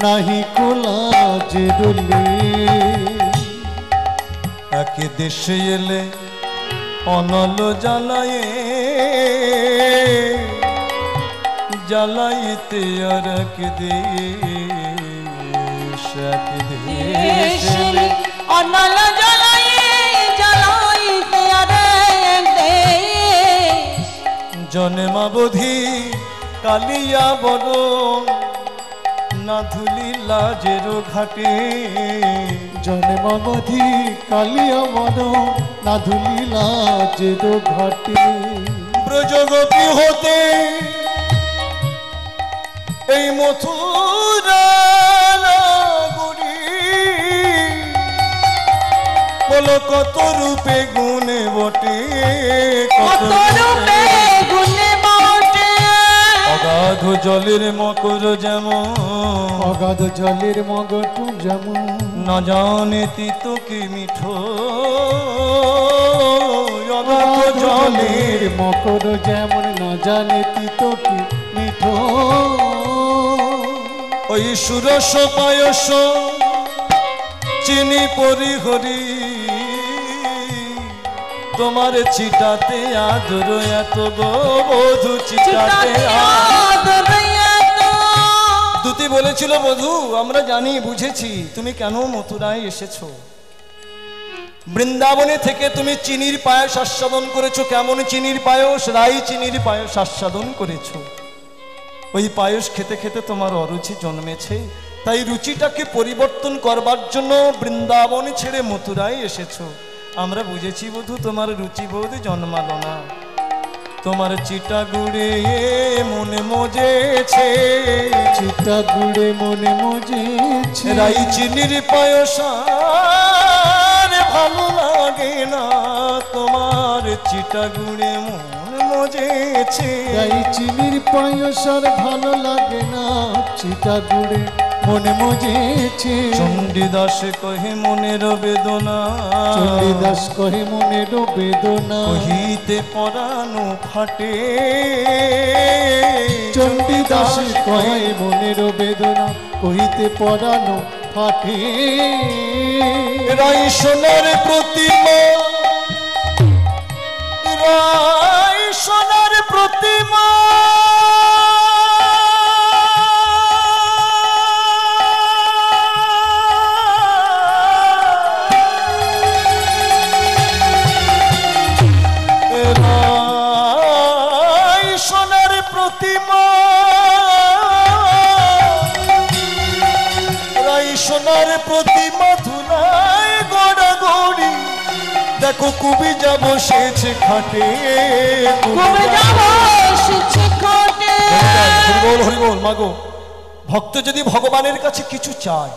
নাহি কো লাজের লে। একে দেশে এলে অনল জ্বালায়ে, জ্বালাইতে আর এক দেশ, এক দেশ অনল জ্বালায়ে জ্বালাইতে আর এক দেশ। জন্মাবধি কালিয়া বড় না ধুলি লাজের ঘাটে। জন্মাবধি কালিয়া মন না ধুলি লাজের ঘাটে। ব্রজগোপী হতে এই মথুরা নগরী, বলো কত রূপে গুণে বটে, কত রূপে গুণে বটে। অগাধ জলের মকর যেমন, অগাধ জলের মগটু যেমন, না জানে তিত কি মিঠো। অগাধ জলের জলের মকর যেমন, না জানে তিত কি মিঠো। ওই সুরস পায়স চিনি পরিহরি, তোমার চিটাতে আদর এত গো বধূ, চিটাতে আদর। দ্যুতি বলেছিল, বধূ আমরা জানি বুঝেছি তুমি কেন মথুরায় এসেছো। বৃন্দাবনে থেকে তুমি চিনির পায়েস আস্বাদন করেছো। কেমন চিনির পায়েস? রাই চিনির পায়েস আস্বাদন করেছো। ওই পায়েস খেতে খেতে তোমার অরুচি জন্মেছে, তাই রুচিটাকে পরিবর্তন করবার জন্য বৃন্দাবন ছেড়ে মথুরায় এসেছো। আমরা বুঝেছি বধূ তোমার রুচিবোধ জন্মালো না। তোমার চিটা গুড়ে মনে মজেছে, চিটা গুড়ে মনে মজেছে, রাই চিনির পায়স আর ভালো লাগে না, তোমার চিটা গুড়ে মন মজেছে। রাই চিনির পায়স আর ভালো লাগে না, চিটা গুড়ে মনে মজেছে। চণ্ডীদাস কহে মনের বেদনা, চণ্ডীদাস কহে মনের বেদনা, কহিতে পরানো ফাটে। চণ্ডীদাস কহে মনের বেদনা, কহিতে পরানো ফাটে। রাই সোনার প্রতিমা, রাই সোনার প্রতিমা, রাই সোনার প্রতিমা, রাই সোনার প্রতিমা ধুলায় গড়াগড়ি, দেখো কুবি যা বসেছে খাটে, কবে যাব এসেছে ঘটে। হরিবল হরিবল। মাগো, ভক্ত যদি ভগবানের কাছে কিছু চায়,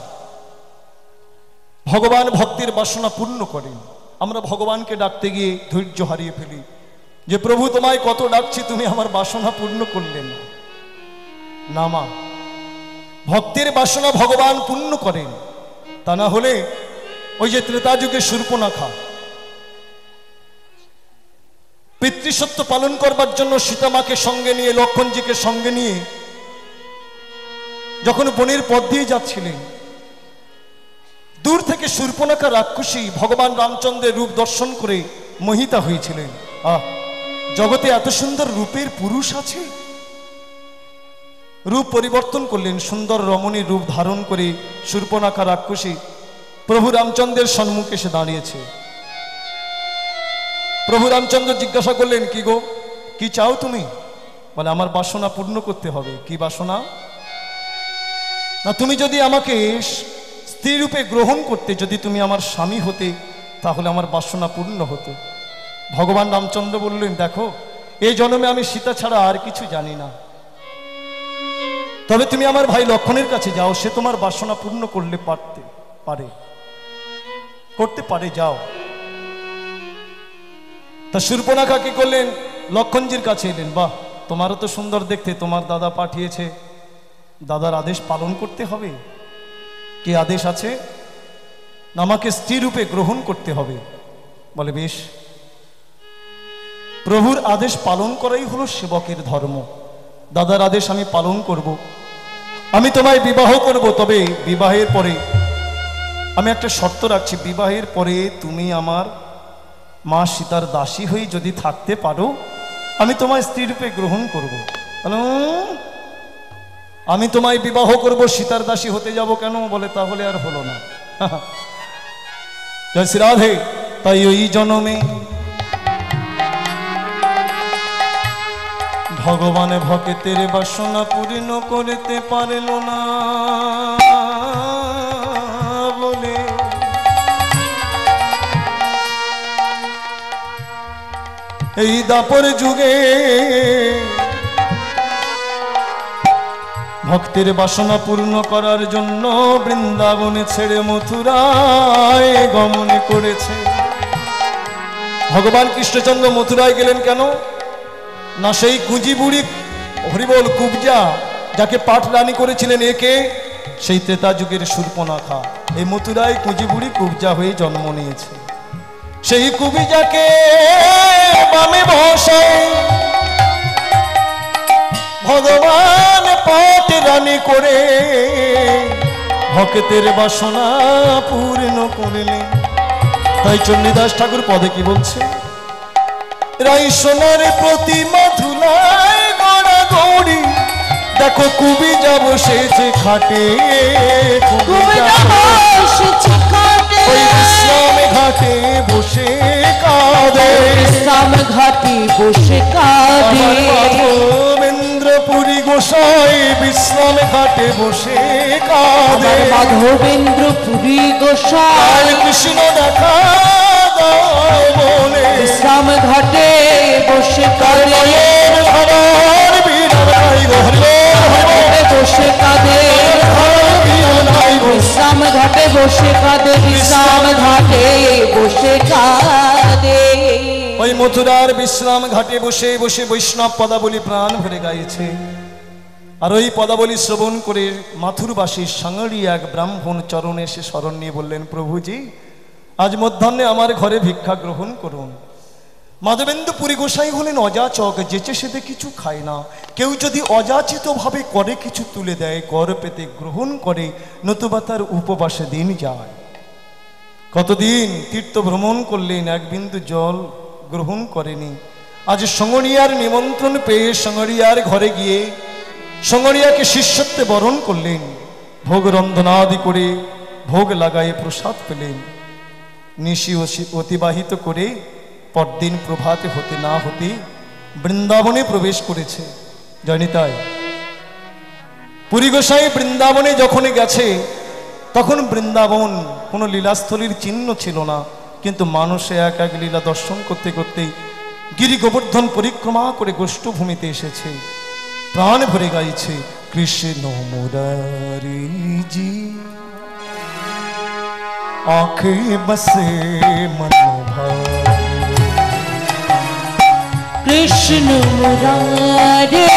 ভগবান ভক্তির বাসনা পূর্ণ করেন। আমরা ভগবানকে ডাকতে গিয়ে ধৈর্য হারিয়ে ফেলি যে প্রভু তোমায় কত ডাকছি, তুমি আমার বাসনা পূর্ণ করলেন না। মা, ভক্তের বাসনা ভগবান পূর্ণ করেন, তা না হলে ওই যে ত্রেতা যুগে শূর্পণখা পিতৃসত্য পালন করবার জন্য সীতামাকে সঙ্গে নিয়ে, লক্ষণজিকে সঙ্গে নিয়ে যখন বনের পথ দিয়ে যাচ্ছিলেন, দূর থেকে শূর্পণখা রাক্ষসী ভগবান রামচন্দ্রের রূপ দর্শন করে মোহিতা হয়েছিলেন। জগতে এত সুন্দর রূপের পুরুষ আছে। রূপ পরিবর্তন করলেন, সুন্দর রমণীর রূপ ধারণ করে শূর্পণখা রাক্ষসী প্রভু রামচন্দ্রের সম্মুখে এসে দাঁড়িয়েছে। প্রভু রামচন্দ্র জিজ্ঞাসা করলেন, কি গো, কি চাও তুমি? বলে, আমার বাসনা পূর্ণ করতে হবে। কি বাসনা? না, তুমি যদি আমাকে স্ত্রী রূপে গ্রহণ করতে, যদি তুমি আমার স্বামী হতে, তাহলে আমার বাসনা পূর্ণ হতো। ভগবান রামচন্দ্র বললেন, দেখো, এই জন্মে আমি সীতা ছাড়া আর কিছু জানি না, তবে তুমি আমার ভাই লক্ষণের কাছে যাও, সে তোমার বাসনা পূর্ণ করলে করতে পারে, যাও। তা শূর্পণখা কি করলেন? লক্ষণজির কাছে এলেন। বাহ, তোমারও তো সুন্দর দেখতে, তোমার দাদা পাঠিয়েছে, দাদার আদেশ পালন করতে হবে। কি আদেশ আছে? আমাকে স্ত্রী রূপে গ্রহণ করতে হবে। বলে, বেশ, প্রভুর আদেশ পালন করাই হলো সেবকের ধর্ম। দাদার আদেশ আমি পালন করব, আমি তোমায় বিবাহ করব। তবে বিবাহের পরে আমি একটা শর্ত রাখছি, বিবাহের পরে তুমি আমার মা সীতার দাসী হয়ে যদি থাকতে পারো, আমি তোমায় স্ত্রী রূপে গ্রহণ করব। আমি তোমায় বিবাহ করব, সীতার দাসী হতে যাব কেন? বলে, তাহলে আর হলো না। জয় শ্রী রাধে। তাই ওই জনমে ভগবান ভক্তের বাসনা পূর্ণ করতে পারল না বলে এই দাপর যুগে ভক্তের বাসনা পূর্ণ করার জন্য বৃন্দাবনে ছেড়ে মথুরায় গমন করেছে। ভগবান কৃষ্ণচন্দ্র মথুরায় গেলেন কেন? না, সেই কুঁজি বুড়ি হরিবল কুবজা যাকে পাঠ রানী করেছিলেন, একে সেই ত্রেতা যুগের শূর্পণখা এই মথুরায় কুঁজি বুড়ি কুবজা হয়ে জন্ম নিয়েছে। সেই কুবিজাকে বামে বসায় ভগবান পাঠ রানী করে ভক্তের বাসনা পূর্ণ করলেন। তাই চণ্ডীদাস ঠাকুর পদে কি বলছে? রাই সোনার প্রতিমা ধুলায় গড়াগড়ি, দেখো কুবি যাব সেছে খাটে, ওই বিশ্রাম ঘাটে বসে কাঁদে, বিশ্রাম ঘাটে বসে কাঁদে। মাধবেন্দ্রপুরী গোসাই বিশ্রাম ঘাটে বসে কাঁদে, মাধবেন্দ্রপুরী গোসাই কৃষ্ণ দেখা বৃন্দাবনে বিশ্রাম ঘাটে বসে কাঁদে ঘর বিরাম নাই গো হরি বসে কাঁদে বিশ্রাম ঘাটে বসে কাঁদে বিশ্রাম ঘাটে বসে কাঁদে। ওই মথুরার বিশ্রাম ঘাটে বসে বসে বৈষ্ণব পদাবলী প্রাণ ভরে গাইছে। আর ওই পদাবলী শ্রবণ করে মাথুরবাসী সাঙড়ি এক ব্রাহ্মণ চরণে এসে শরণ নিয়ে বললেন, প্রভুজি আজ মধ্যাহ্নে আমার ঘরে ভিক্ষা গ্রহণ করুন। মাধবেন্দু পুরী গোসাই হলেন অযাচক, যেচে সেতে কিছু খায় না। কেউ যদি অযাচিত ভাবে করে কিছু তুলে দেয়, কর পেতে গ্রহণ করে, নতুবা তার উপবাসে দিন যায়। কতদিন তীর্থ ভ্রমণ করলেন, এক বিন্দু জল গ্রহণ করেনি। আজ সঙ্গড়িয়ার নিমন্ত্রণ পেয়ে সঙ্গড়িয়ার ঘরে গিয়ে সঙ্গড়িয়াকে শিষ্যত্বে বরণ করলেন। ভোগ রন্ধনাদি করে ভোগ লাগায়ে প্রসাদ পেলেন। নিশি অতিবাহিত করে পরদিন প্রভাতে হতে না হতে বৃন্দাবনে প্রবেশ করেছে। জানি তাই পুরী গোসাই বৃন্দাবনে যখন গেছে তখন বৃন্দাবন কোনো লীলাস্থলীর চিহ্ন ছিল না, কিন্তু মানুষে এক এক লীলা দর্শন করতে করতেই গিরি গোবর্ধন পরিক্রমা করে গোষ্ঠভূমিতে এসেছে। প্রাণ ভরে গাইছে কৃষ্ণ মুরারি জি आंखे बसे मन कृष्ण मुरारे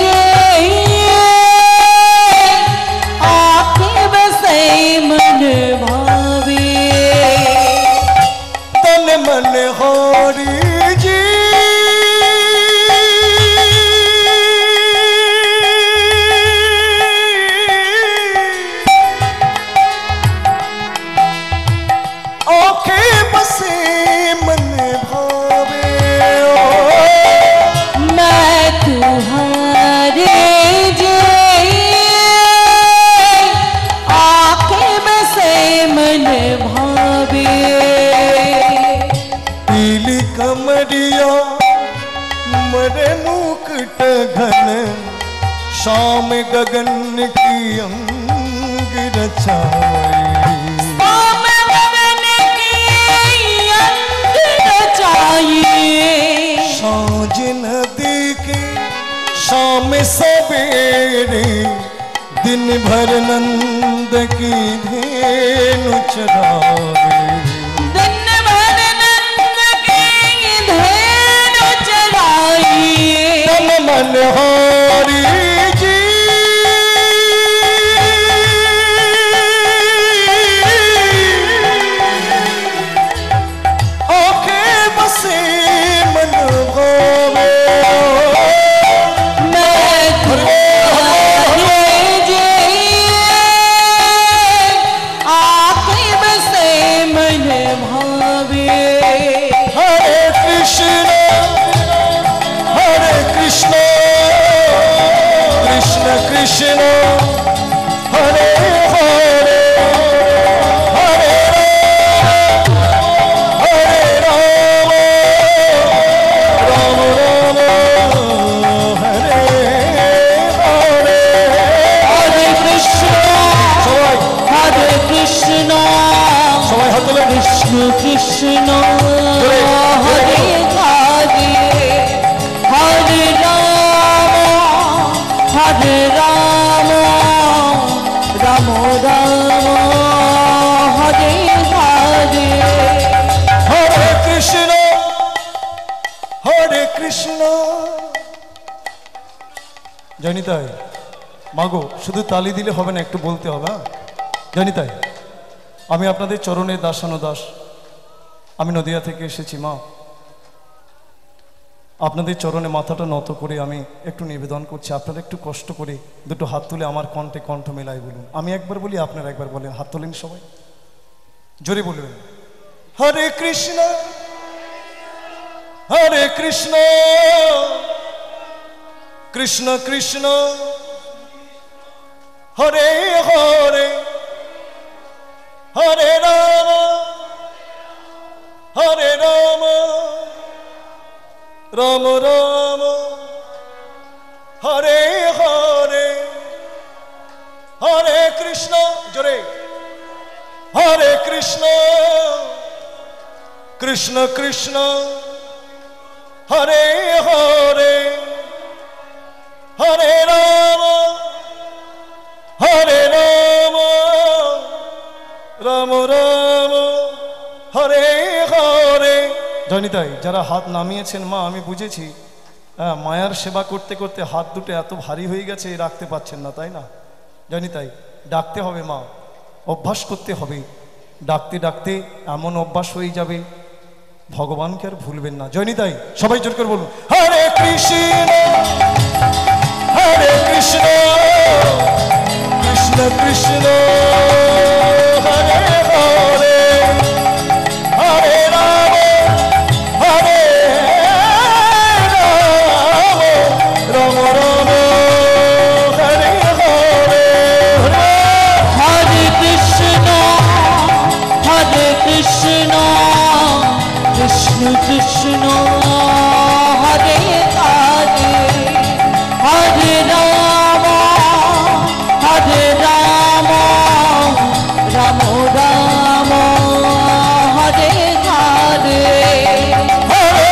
जय आंखे बसे मन भावे तन मन हरि जी शाम गगन की अंग रचाई शाम गगन की अंग रचाई सांझ नदी के शाम सवेरे दिन भर नंद की धेनु चरावे दिन भर नंद की धेनु चराई तन मन हरि कृष्ण हरे हरे हरे हरे राम राम राम हरे हरे हरे कृष्ण हरे कृष्ण सबाई हाथ तुले कृष्ण कृष्ण हरे हरे हरे राम हरे राम राम राम हरे हरे हरे कृष्ण জানি তাই মাগো শুধু তালি দিলে হবে না, একটু বলতে হবে। জানি তাই আমি আপনাদের চরণে দাসানুদাস, আমি নদিয়া থেকে এসেছি মা। আপনাদের চরণে মাথাটা নত করে আমি একটু নিবেদন করছি, আপনারা একটু কষ্ট করে দুটো হাত তুলে আমার কণ্ঠে কণ্ঠ মেলাই বলুন। আমি একবার বলি, আপনারা একবার বলেন। হাত তোলেন সবাই, জোরে বলবেন। হরে কৃষ্ণ কৃষ্ণ কৃষ্ণ হরে হরে হরে রাম রাম রাম হরে হরে হরে কৃষ্ণ জোরে হরে কৃষ্ণ কৃষ্ণ কৃষ্ণ হরে হরে হরে রাম হরে রাম রাম রাম হরে হরে। জানি তাই যারা হাত নামিয়েছেন মা, আমি বুঝেছি মায়ার সেবা করতে করতে হাত দুটো এত ভারী হয়ে গেছে, রাখতে পারছেন না, তাই না? জানি তাই ডাকতে হবে মা, অভ্যাস করতে হবে। ডাকতে ডাকতে এমন অভ্যাস হয়ে যাবে ভগবানকে আর ভুলবেন না। জয়নি তাই সবাই জোর করে বলুন হরে কৃষ্ণ হরে কৃষ্ণ কৃষ্ণ কৃষ্ণ হরে হরে হরে রাম হরে রাম রাম রাম হরে হরে হরে কৃষ্ণ কৃষ্ণ কৃষ্ণ হরে হরে হরে রাম রাম রাম হরে হরে। হরে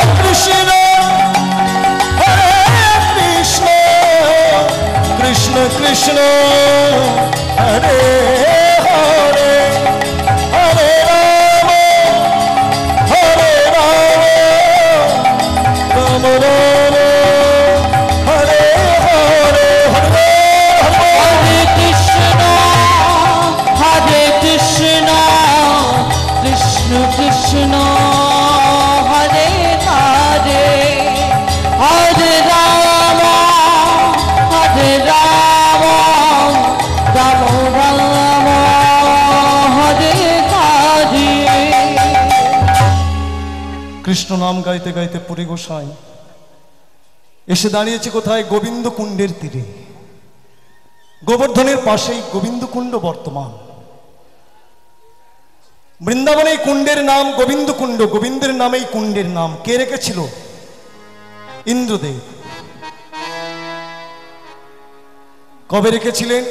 কৃষ্ণ কৃষ্ণ কৃষ্ণ হরে হরে হরে রাম রাম রাম হরে হরে হরে হরে কৃষ্ণ কৃষ্ণ কৃষ্ণ হরে হরে হরে রাম রাম রাম হরে হরে। কৃষ্ণ নাম গাইতে গাইতে পুরী গোসাই এসে দাঁড়িয়েছে কোথায়? গোবিন্দ কুণ্ডের তীরে। গোবর্ধনের পাশেই গোবিন্দ কুণ্ড বর্তমান। বৃন্দাবনে এই কুণ্ডের নাম গোবিন্দ কুণ্ড, গোবিন্দের নামেই কুণ্ডের নাম। কে রেখেছিল? ইন্দ্রদেব। কবে রেখেছিলেন?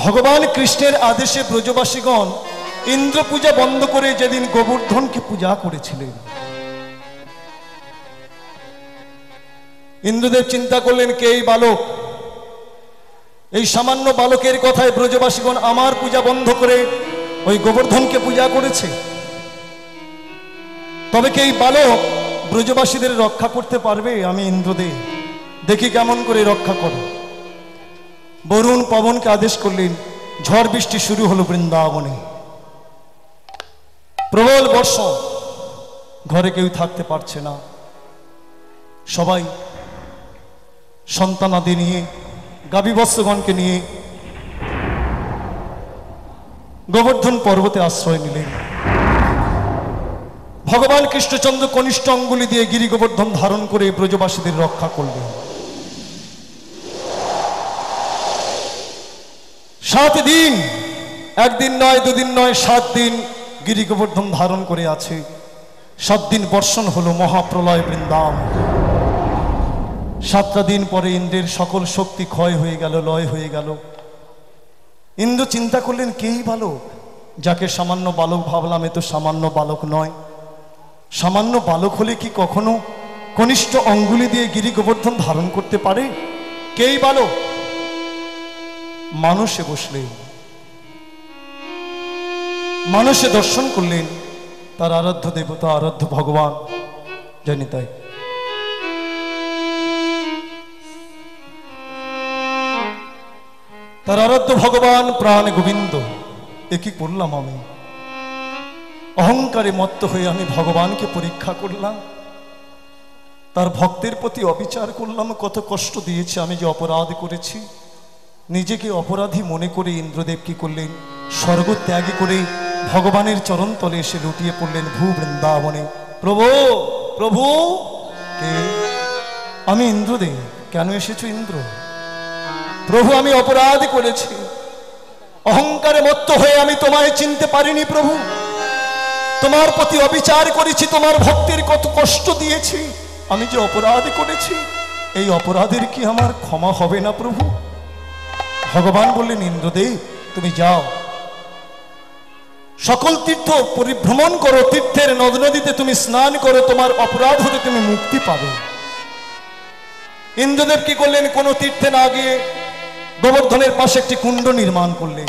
ভগবান কৃষ্ণের আদেশে ব্রজবাসীগণ ইন্দ্র পূজা বন্ধ করে যেদিন গোবর্ধনকে পূজা করেছিলেন। ইন্দ্রদেব চিন্তা করলেন কে এই বালক, এই সামান্য বালকের কথায় ব্রজবাসীগণ আমার পূজা বন্ধ করে ওই গোবর্ধনকে পূজা করেছে, তবে কি এই বালক ব্রজবাসীদের রক্ষা করতে পারবে? আমি ইন্দ্রদেব দেখি কেমন করে রক্ষা করে। বরুণ পবনকে আদেশ করলেন, ঝড় বৃষ্টি শুরু হলো বৃন্দাবনে, প্রবল বর্ষণ, ঘরে কেউ থাকতে পারছে না, সবাই সন্তানাদি নিয়ে গাভীবৎসগণকে নিয়ে গোবর্ধন পর্বতে আশ্রয় নিলেন। ভগবান কৃষ্ণচন্দ্র কনিষ্ঠ অঙ্গুলি দিয়ে গিরি গোবর্ধন ধারণ করে ব্রজবাসীদের রক্ষা করলেন। 7 দিন, একদিন নয়, দুদিন নয়, 7 দিন গিরি গোবর্ধন ধারণ করে আছে। 7 দিন বর্ষণ হলো, মহাপ্রলয় বৃন্দাবন। 7টা দিন পরে ইন্দ্রের সকল শক্তি ক্ষয় হয়ে গেল, লয় হয়ে গেল। ইন্দ্র চিন্তা করলেন কেই বালক, যাকে সামান্য বালক ভাবলাম, এ তো সামান্য বালক নয়। সামান্য বালক হলে কি কখনো কনিষ্ঠ অঙ্গুলি দিয়ে গিরি গোবর্ধন ধারণ করতে পারে? কেই বালক? মানুষে বসলেন, মানুষে দর্শন করলেন তার আরাধ্য দেবতা, আরাধ্য ভগবান। জানি তাই তার আরাধ্য ভগবান প্রাণ গোবিন্দ। এ কি করলাম আমি? অহংকারে মত্ত হয়ে আমি ভগবানকে পরীক্ষা করলাম, তার ভক্তের প্রতি অবিচার করলাম, কত কষ্ট দিয়েছে, আমি যে অপরাধ করেছি। নিজেকে অপরাধী মনে করে ইন্দ্রদেব কি করলেন? স্বর্গ ত্যাগ করে ভগবানের চরণ তলে এসে লুটিয়ে পড়লেন ভূ বৃন্দাবনে। প্রভু, প্রভু। কে? আমি ইন্দ্রদেব। কেন এসেছো ইন্দ্র? প্রভু, আমি অপরাধ করেছি, অহংকারে মত্ত হয়ে আমি তোমায় চিনতে পারিনি প্রভু, তোমার প্রতি অবিচার করেছি, তোমার ভক্তের কত কষ্ট দিয়েছি, আমি যে অপরাধ করেছি, এই অপরাধের কি আমার ক্ষমা হবে না প্রভু? ভগবান বললেন, ইন্দ্রদেব তুমি যাও, সকল তীর্থ পরিভ্রমণ করো, তীর্থের নদ নদীতে তুমি স্নান করো, তোমার অপরাধ হতে তুমি মুক্তি পাবে। ইন্দ্রদেব কি করলেন? কোন তীর্থে না গিয়ে গোবর্ধনের পাশে একটি কুণ্ড নির্মাণ করলেন।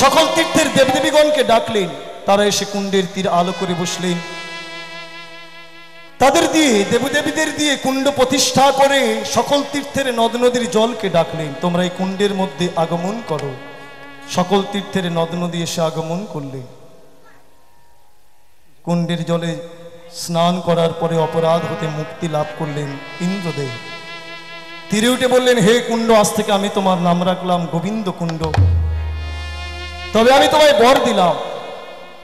সকল তীর্থের দেবদেবীগণকে ডাকলেন, তারা এসে কুণ্ডের তীর আলো করে বসলেন। তাদের দিয়ে, দেবদেবীদের দিয়ে কুণ্ড প্রতিষ্ঠা করে সকল তীর্থের নদ নদীর জলকে ডাকলেন, তোমরা এই কুণ্ডের মধ্যে আগমন করো। সকল তীর্থের নদ নদী এসে আগমন করলেন। কুণ্ডের জলে স্নান করার পরে অপরাধ হতে মুক্তি লাভ করলেন ইন্দ্রদেব। তীরে উঠে বললেন, হে কুণ্ড, আজ থেকে আমি তোমার নাম রাখলাম গোবিন্দ কুণ্ড। তবে আমি তোমায় বর দিলাম,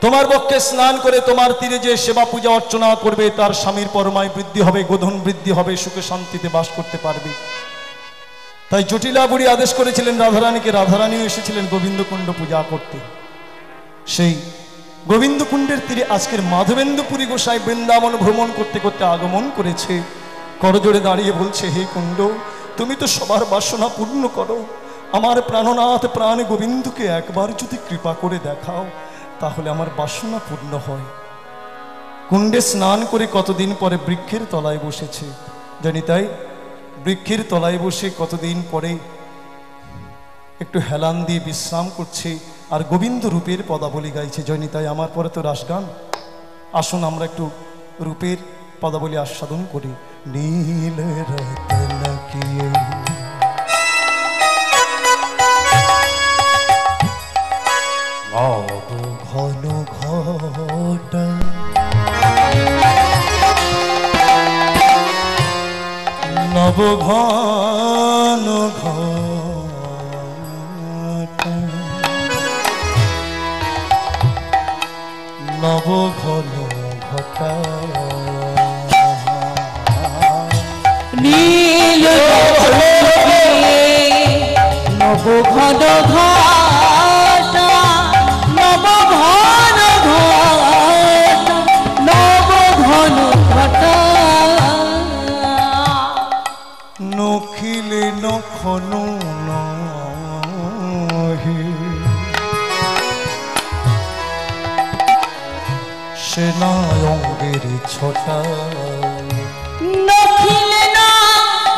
তোমার পক্ষে স্নান করে তোমার তীরে যে সেবা পূজা অর্চনা করবে তার স্বামীর পরমায় বৃদ্ধি হবে, গোধন বৃদ্ধি হবে, সুখে শান্তিতে বাস করতে পারবে। তাই জটিলা বুড়ি আদেশ করেছিলেন রাধারানীকে, রাধারানীও এসেছিলেন গোবিন্দকুণ্ড পূজা করতে। সেই গোবিন্দকুণ্ডের তীরে আজকের মাধবেন্দ্রপুরী গোসাই বৃন্দাবন ভ্রমণ করতে করতে আগমন করেছে। করজোড়ে দাঁড়িয়ে বলছে, হে কুণ্ড, তুমি তো সবার বাসনা পূর্ণ করো, আমার প্রাণনাথ প্রাণ গোবিন্দকে একবার যদি কৃপা করে দেখাও তাহলে আমার বাসনা পূর্ণ হয়। কুণ্ডে স্নান করে কতদিন পরে বৃক্ষের তলায় বসেছে, জানি তাই বৃক্ষের তলায় বসে কতদিন পরে একটু হেলান দিয়ে বিশ্রাম করছে আর গোবিন্দ রূপের পদাবলী গাইছে। জয়নিতাই, আমার পরে তো রাসগান, আসুন আমরা একটু রূপের পদাবলী আস্বাদন করি। নীল রতন কিয়ে ঘন ঘটা নব ঘন ঘটা নব ঘন ঘটা নীল নব ঘন ঘটা নব ঘন ঘটা নব ঘন ঘটা নখিলে নখন নহি সেনায়ঙ্গের ছোটা নখিলে না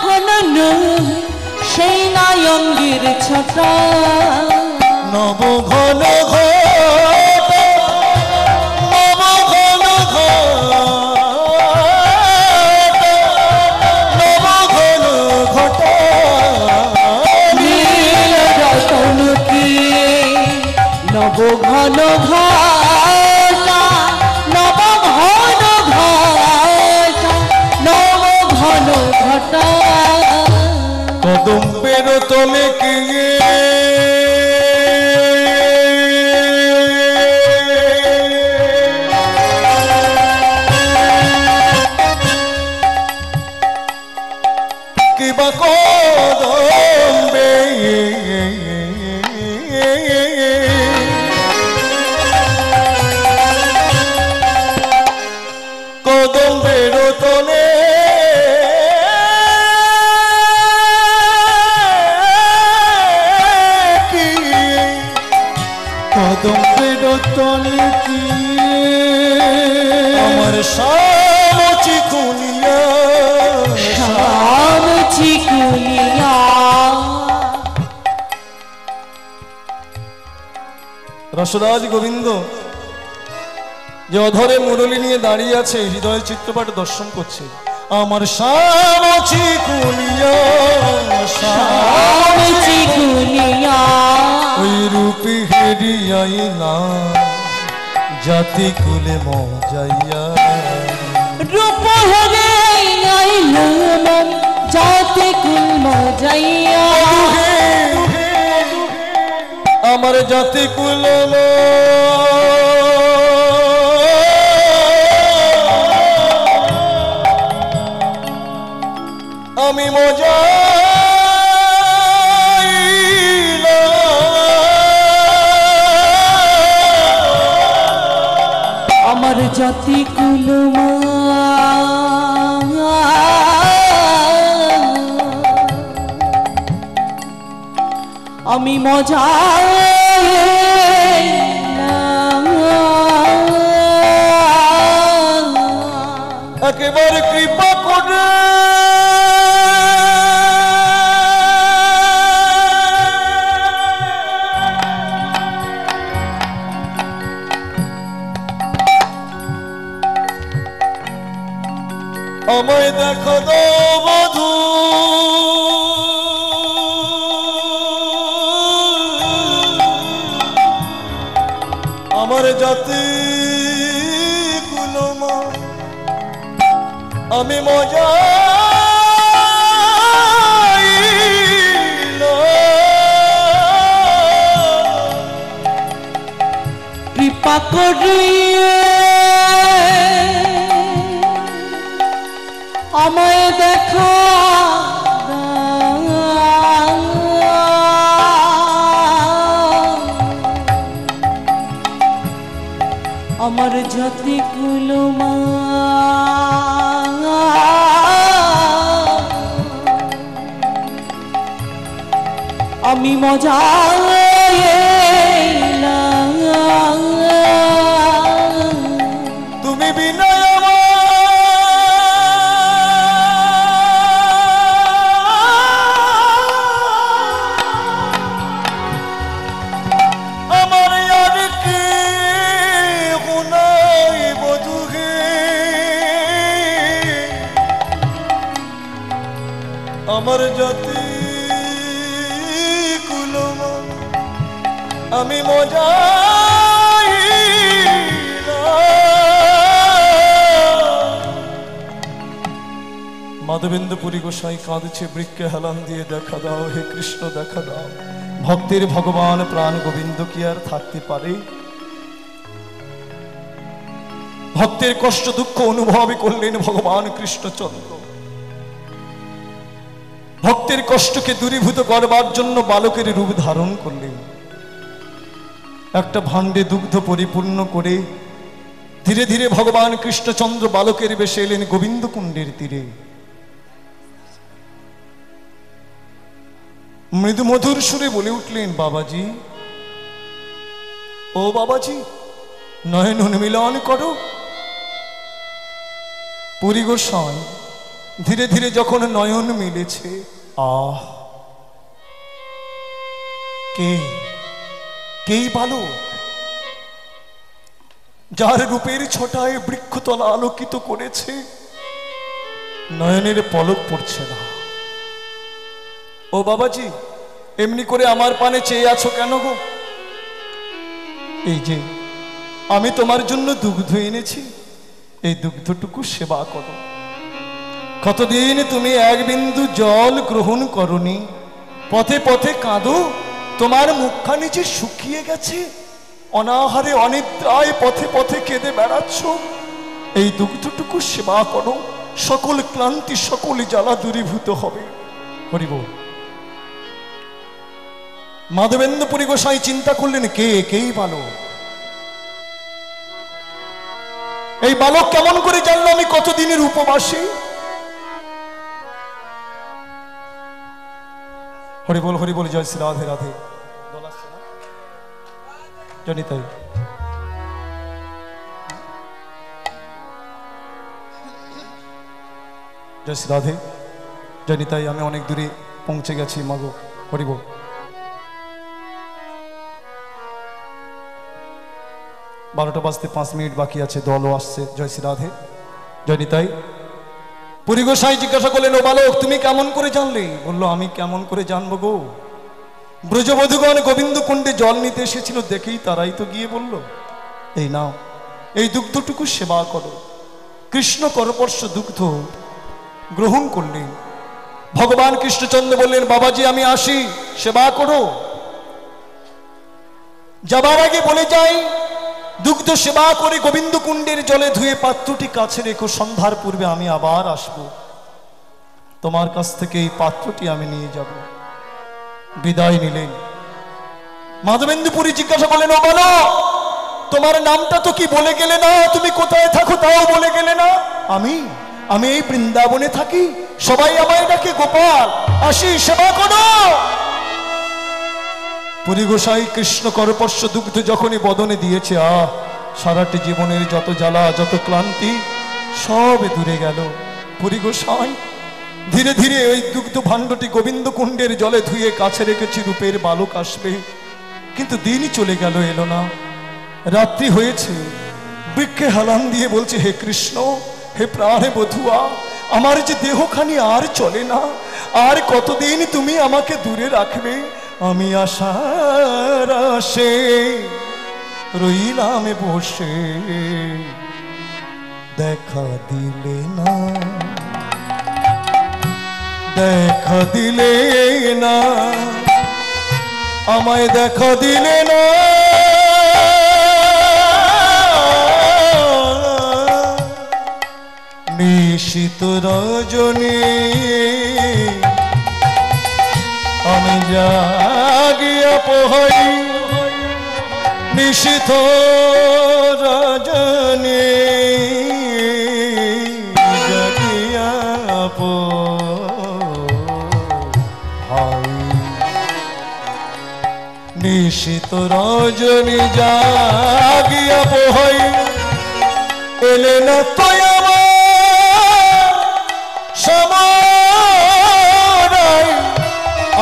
ঘন নহি সেনায়ঙ্গের ছোটা নব ঘন ঘটা নব ঘন ঘটা নব ঘন ঘটা নীল রতন কি নব ঘন ঘটা নব ঘন ঘটা নব ঘন ঘটা কদম্বের তলে গিয়ে কিবা কদম্বে কদম্বের তলে কদম্বের তলে কি আমার সামচি কুনিয়া শাম চিকুলিয়া রসরাজ গোবিন্দ যে অধরে মুরলী নিয়ে দাঁড়িয়ে আছে, হৃদয় চিত্রপট দর্শন করছে। আমার সামচি কুনিয়া শাম চিকুলিয়া ওই রূপে হেরিয়াই না জাতি কুলে মজাইয়া রূপ হরে আইলাম যাতে কুল মজাইয়া আমার জাতি কুল আমি মজা আমার জাতি কুলমা আমি মজা একবার কৃপা করে আমায় দেখো দাও বধূ, আমার জাতি কুলমা আমি মজা কৃপা করিয়ে আমায় দেখা আমার জাতি কুলমা আমি মজা তুমি বিনা আমার আর কি গুনাই বধূকে, আমার জাতি কুলমা আমি মজা মাধবেন্দ্র পুরী গোসাই কাঁদছে, বৃক্ষে হেলান দিয়ে দেখা দাও হে কৃষ্ণ দেখা দাও। ভক্তের ভগবান প্রাণ গোবিন্দ কি আর থাকতে পারে? ভক্তের কষ্ট দুঃখ অনুভব করলেন ভগবান কৃষ্ণচন্দ্র। ভক্তের কষ্টকে দূরীভূত করবার জন্য বালকের রূপ ধারণ করলেন। একটা ভাণ্ডে দুগ্ধ পরিপূর্ণ করে ধীরে ধীরে ভগবান কৃষ্ণচন্দ্র বালকের বেশে এলেন গোবিন্দ কুণ্ডের তীরে। মৃদু মধুর সুরে বলে উঠলেন, বাবাজি ও বাবাজি নয়ন উন্মিলন করো। পুরী গোসাই ধীরে ধীরে যখন নয়ন মিলেছে, আহ কেই বালক যার রূপের ছটায় বৃক্ষতলা আলোকিত করেছে, নয়নের পলক পড়ছে না। ও বাবাজি এমনি করে আমার পানে চেয়ে আছো কেন গো? এই যে আমি তোমার জন্য দুগ্ধ এনেছি, এই দুগ্ধটুকু সেবা করো। কতদিন তুমি এক বিন্দু জল গ্রহণ করনি, পথে পথে কাঁদো, তোমার মুখখানি যে শুকিয়ে গেছে, অনাহারে অনিদ্রায় পথে পথে কেঁদে বেড়াচ্ছ। এই দুগ্ধটুকু সেবা করো, সকল ক্লান্তি সকল জ্বালা দূরীভূত হবে। হরিবল। মাধবেন্দ্র পুরী গোসাই চিন্তা করলেন, কেই বালক? এই বালক কেমন করে জানলো আমি কতদিনের উপবাসী? হরিবল হরিবল, জয় শ্রী রাধে রাধে। জানি তাই জয় শ্রী রাধে, জানি তাই আমি অনেক দূরে পৌঁছে গেছি মাগো। হরিবল। 12টা বাজতে 5 মিনিট বাকি আছে, দলও আসছে। জয় শ্রী রাধে, জানি তাই। পুরী গোসাই জিজ্ঞাসা করলেন, ও বালক তুমি কেমন করে জানলে? বললো, আমি কেমন করে জানবো গো? ব্রজবধূগণ গোবিন্দ কুণ্ডে জল নিতে এসেছিল, দেখেই তারাই তো গিয়ে বলল, এই নাও এই দুগ্ধটুকু সেবা করো। কৃষ্ণ করপর্শ দুগ্ধ গ্রহণ করলেন। ভগবান কৃষ্ণচন্দ্র বললেন, বাবাজি আমি আসি, সেবা করো। যাবার আগে বলে যাই, দুগ্ধ সেবা করে গোবিন্দ কুণ্ডের জলে ধুয়ে পাত্রটি কাছে রেখো, সন্ধ্যার পূর্বে আমি আবার আসব, তোমার কাছ থেকে এই পাত্রটি আমি নিয়ে যাব। বিদায় নিলেন। মাধবেন্দ্র পুরী জিজ্ঞাসা করলেন, ও বলো তোমার নামটা তো কি বলে গেলে না, তুমি কোথায় থাকো তাও বলে গেলে না। আমি এই বৃন্দাবনে থাকি, সবাই আমায় ডাকে গোপাল, আসি সেবা করো। পুরী গোসাই কৃষ্ণ করপর্শ দুগ্ধ যখনই বদনে দিয়েছে, সারাটি জীবনের যত জ্বালা যত ক্লান্তি সব দূরে গেল। পুরী গোসাই ধীরে ধীরে ওই দুগ্ধ ভাণ্ডটি গোবিন্দ কুণ্ডের জলে ধুয়ে কাছে রেখেছি, রূপের বালক আসবে, কিন্তু দিনই চলে গেল, এলো না। রাত্রি হয়েছে, বৃক্ষে হেলান দিয়ে বলছে, হে কৃষ্ণ, হে প্রাণে বধুয়া, আমার যে দেহখানি আর চলে না, আর কতদিন তুমি আমাকে দূরে রাখবে? আমি আশার আশে রইলাম বসে, দেখা দিলে না, দেখা দিলে না, আমায় দেখা দিলে না। নিশীত রজনী আমি জাগিয়া পোহাই, নিশীত রজনী জাগিয়া পোহাই, নিশীত রজনী জাগিয়া পোহাই, এলে না তো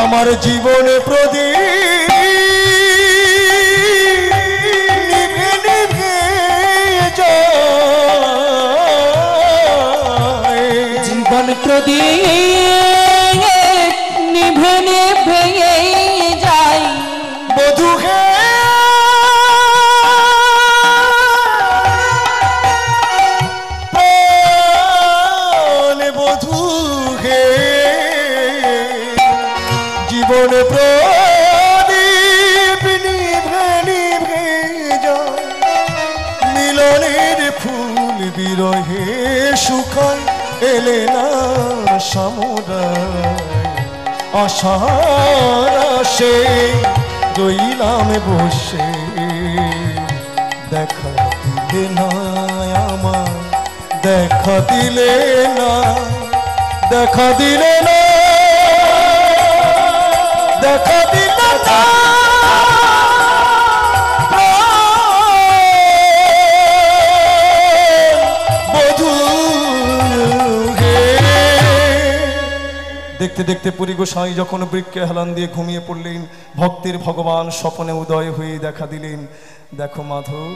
আমার জীবনে প্রদীপ নিভে নিভে যায়, জীবন প্রদীপ নিভে নিভে যায়, বধূ হে প্রাণ বধূ হে, জীবন প্রদীপ নিভে নিভে যায়, মিলনের ফুল বিরহে শুকায়, এলে না সামুরাই, আশার আশে রইলাম বসে, দেখা দিলে না আমার, দেখা দিলে না, দেখা দিলে না, দেখা দিলে না, বধূ হে। দেখতে দেখতে পুরী গোসাই যখন বৃক্ষে হেলান দিয়ে ঘুমিয়ে পড়লেন, ভক্তের ভগবান স্বপ্নে উদয় হয়ে দেখা দিলেন, দেখো মাধব,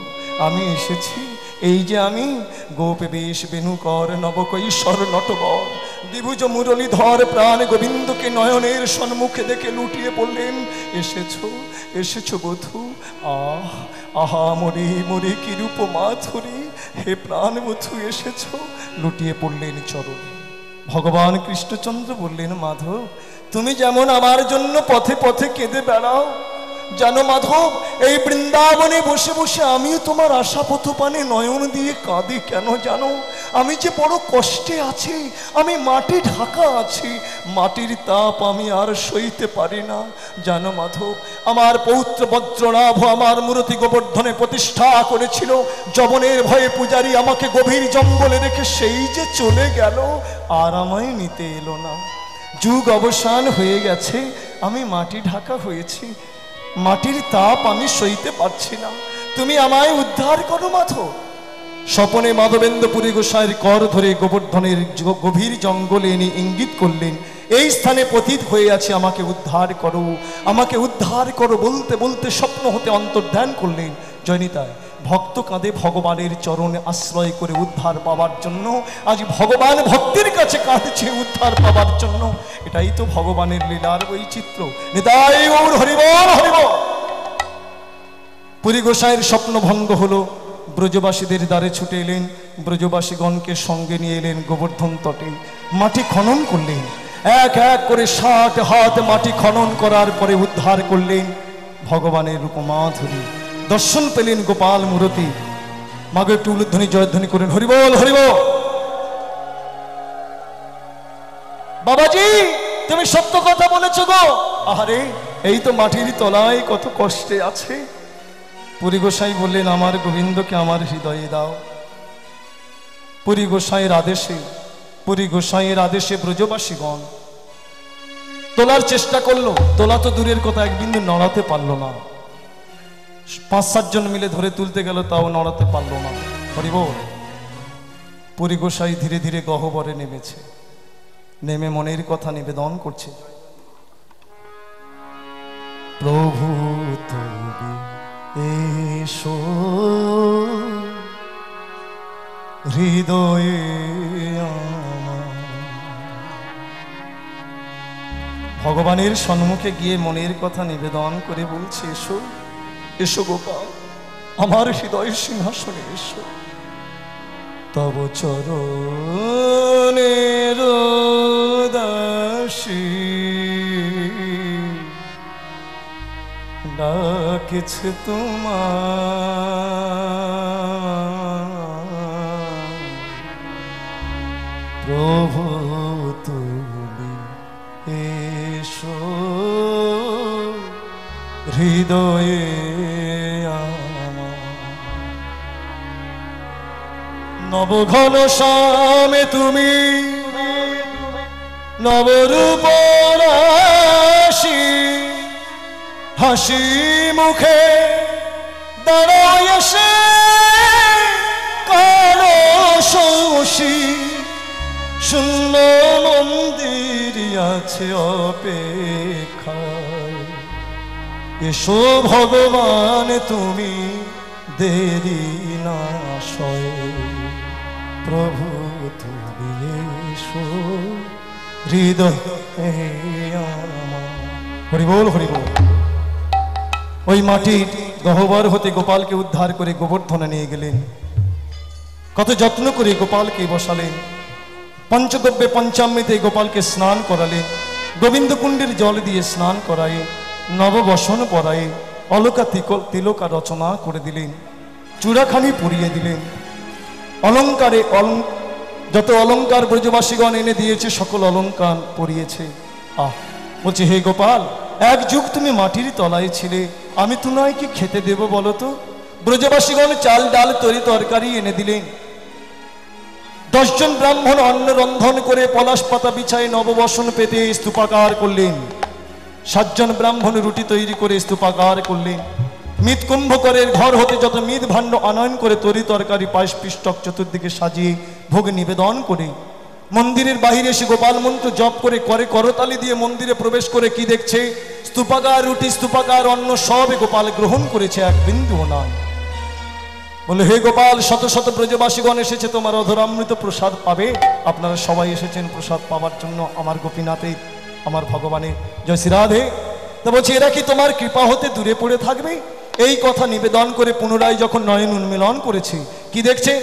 আমি এসেছি, এই যে আমি, গোপ বেশ বেণুকর নবকৈশ্বর নটবর, দ্বিভুজ মুরলীধর প্রাণ গোবিন্দকে নয়নের সম্মুখে দেখে লুটিয়ে পড়লেন, এসেছো, এসেছো বধূ, আহ আহা মরে মরে কি রূপ মাধুরী, হে প্রাণ বধূ এসেছো, লুটিয়ে পড়লেন চরণে। ভগবান কৃষ্ণচন্দ্র বললেন, মাধব, তুমি যেমন আমার জন্য পথে পথে কেঁদে বেড়াও, জানো মাধব, এই বৃন্দাবনে বসে বসে আমিও তোমার আশাপথপানে নয়ন দিয়ে কাঁদি কেন জানো? আমি যে বড় কষ্টে আছি, আমি মাটি ঢাকা আছি, মাটির তাপ আমি আর সইতে পারি না, জানো মাধব। আমার পৌত্র বজ্রনাভ আমার মূর্তি গোবর্ধনে প্রতিষ্ঠা করেছিল, যবনের ভয়ে পূজারী আমাকে গভীর জঙ্গলে রেখে সেই যে চলে গেল, আর আমায় নিতে এলো না। যুগ অবসান হয়ে গেছে, আমি মাটি ঢাকা হয়েছি, মাটির তাপ আমি সইতে পারছি না, তুমি আমায় উদ্ধার করো মাধব। স্বপনে মাধবেন্দ্র পুরী গোসাইয়ের কর ধরে গোবর্ধনের গভীর জঙ্গলে এনে ইঙ্গিত করলেন, এই স্থানে পতিত হয়ে আছে, আমাকে উদ্ধার করো, আমাকে উদ্ধার করো। বলতে বলতে স্বপ্ন হতে অন্তর্ধান করলেন। জয়নিতায় ভক্ত কাঁদে ভগবানের চরণে আশ্রয় করে উদ্ধার পাওয়ার জন্য, আজ ভগবান ভক্তের কাছে কাঁদছে উদ্ধার পাওয়ার জন্য। এটাই তো ভগবানের লীলার বৈচিত্র্য। নিতাই গৌর হরিবল হরিবল। পুরী গোসাইয়ের স্বপ্ন ভঙ্গ হলো, ব্রজবাসীদের দ্বারে ছুটে এলেন, ব্রজবাসীগণকে সঙ্গে নিয়ে এলেন গোবর্ধন তটে, মাটি খনন করলেন, এক এক করে 60 হাত মাটি খনন করার পরে উদ্ধার করলেন ভগবানের রূপ মাধুরী। দর্শন পেলেন গোপাল মূরতি। মাগে একটু উলুধ্বনি জয়ধ্বনি করেন, হরিবল হরিবল। বাবাজি, তুমি সত্য কথা বলেছ গো। আরে এই তো মাটির তলায় কত কষ্টে আছে। পুরী গোসাই বললেন, আমার গোবিন্দকে আমার হৃদয়ে দাও। পুরী গোসাইয়ের আদেশে ব্রজবাসীগণ তোলার চেষ্টা করলো। তোলা তো দূরের কথা, এক বিন্দু নড়াতে পারলো না। 5-7 জন মিলে ধরে তুলতে গেল, তাও নড়াতে পারলো না। হরিবল। পুরী গোসাই ধীরে ধীরে গহ্বরে নেমেছে, নেমে মনের কথা নিবেদন করছে। প্রভু তুমি এসো হৃদয়ে আমার। ভগবানের সম্মুখে গিয়ে মনের কথা নিবেদন করে বলছে, এসো এসো গোপাল, আমার হৃদয় সিংহাসনে এসো। তব চরণের দাসী ডাকেছে তোমার। প্রভু তুমি এসো হৃদয়ে আমার। নবঘন শ্যামে তুমি নবরূপ রাশি, হাসি মুখে দাঁড়ায় এসে কলসী। শূন্য মন্দির আছে অপেক্ষায়, এসো ভগবান তুমি দেরি না সয়। প্রভু তুমি এসো হৃদয় আমার। হরি বল হরি বল। ওই মাটির গহ্বর হতে গোপালকে উদ্ধার করে গোবর্ধনে নিয়ে গেলেন। কত যত্ন করে গোপালকে বসালেন, পঞ্চগব্যে পঞ্চামৃতে গোপালকে স্নান করালেন, গোবিন্দ কুণ্ডের জল দিয়ে স্নান করায়, নববসন পরায়ে, অলকা তিলকা রচনা করে দিলেন, চূড়াখানি পরিয়ে দিলেন। অলঙ্কারে যত অলঙ্কার ব্রজবাসীগণ এনে দিয়েছে সকল অলঙ্কার পরিয়েছে। বলছে, হে গোপাল, এক যুগ তুমি মাটির তলায় ছিলে, আমি তোমায় কি খেতে দেব বলো তো? ব্রজবাসীগণ চাল ডাল তরি তরকারি এনে দিলেন। 10 জন ব্রাহ্মণ অন্ন রন্ধন করে পলাশ পাতা বিছায় নববসন পেতে স্তূপাকার করলেন। 7 জন ব্রাহ্মণ রুটি তৈরি করে স্তূপাকার করলেন। মিত কুম্ভকরের ঘর হতে যত মিত ভাণ্ড আনয়ন করে তরি তরকারি পায়েস পিষ্টক চতুর্দিকে সাজিয়ে ভোগ নিবেদন করে মন্দিরের বাহিরে এসে গোপাল মন্ত্র জপ করে করে করতালি দিয়ে মন্দিরে প্রবেশ করে কি দেখছে? স্তূপাকার রুটি, স্তূপাকার অন্ন সবে গোপাল গ্রহণ করেছে, এক বিন্দুও নয়। বলে, হে গোপাল, শত শত ব্রজবাসীগণ এসেছে তোমার অধরামৃত প্রসাদ পাবে। আপনারা সবাই এসেছেন প্রসাদ পাওয়ার জন্য আমার গোপীনাথের, আমার ভগবানের। জয় শ্রী রাধে। তা বলছি, এরা কি তোমার কৃপা হতে দূরে পড়ে থাকবে? এই কথা নিবেদন করে পুনরায় যখন নয়ন উন্মিলন করেছে, কি দেখছে?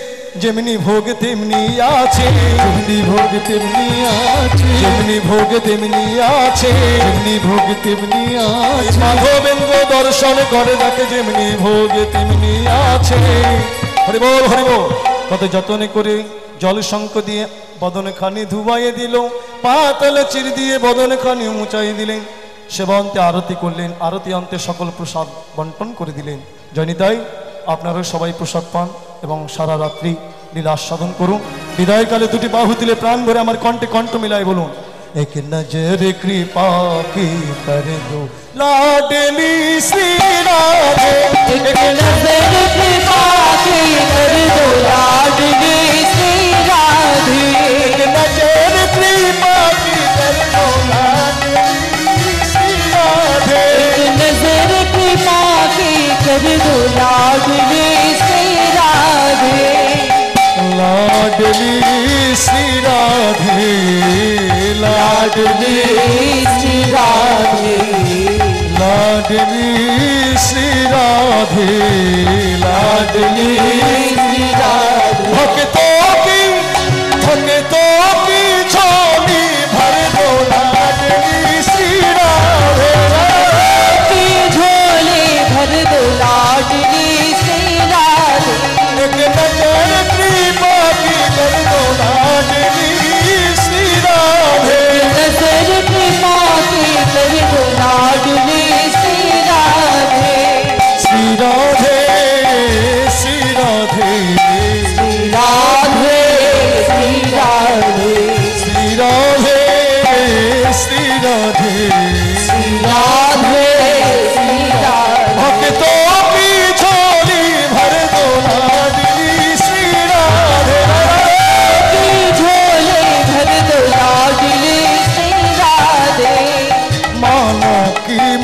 যেমনি ভোগ তেমনি আছে, যেমনি ভোগ তেমনি আছে, যেমনি ভোগ তেমনি আছে, যেমনি ভোগ তেমনি আছে। মাধবেন্দ্র দর্শন করে দেখে যেমনি ভোগ তেমনি আছে। হরি বল হরি বল। কত যত্ন করে জল শঙ্খ দিয়ে বদনে খানি ধুবাইয়ে দিল, পাতাল চির দিয়ে বদনে খানি উঁচাই দিলেন। সেবান্তে আরতি করলেন, আরতি অন্তে সকল প্রসাদ বন্টন করে দিলেন। জয়নিতাই, আপনারা সবাই প্রসাদ পান এবং সারা রাত্রি লীলা আস্বাদন করুন। বিদায়কালে দুটি বাহু দিলে প্রাণ ভরে আমার কণ্ঠে কণ্ঠ মিলাই বলুন, এক নজর কৃপা কি कर दो लाडली श्री राधे। एक नजर कृपा की कर दो लाडली श्री राधे। एक नजर कृपा की कर दो लाडली श्री राधे। एक नजर कृपा की कर दो लाडली श्री राधे। लाडली श्री राधे, लाडली श्री राधे, लाडली श्री राधे, लाडली श्री राधे। भक्तों की झोली भर दो लाडली श्री राधे। की झोली भर दो लाडली श्री राधे। एक नजर कृपा की कर दो लाडली श्री राधे। नजर कृपा की कर दो लाडली श्री राधे। श्री राधे, श्री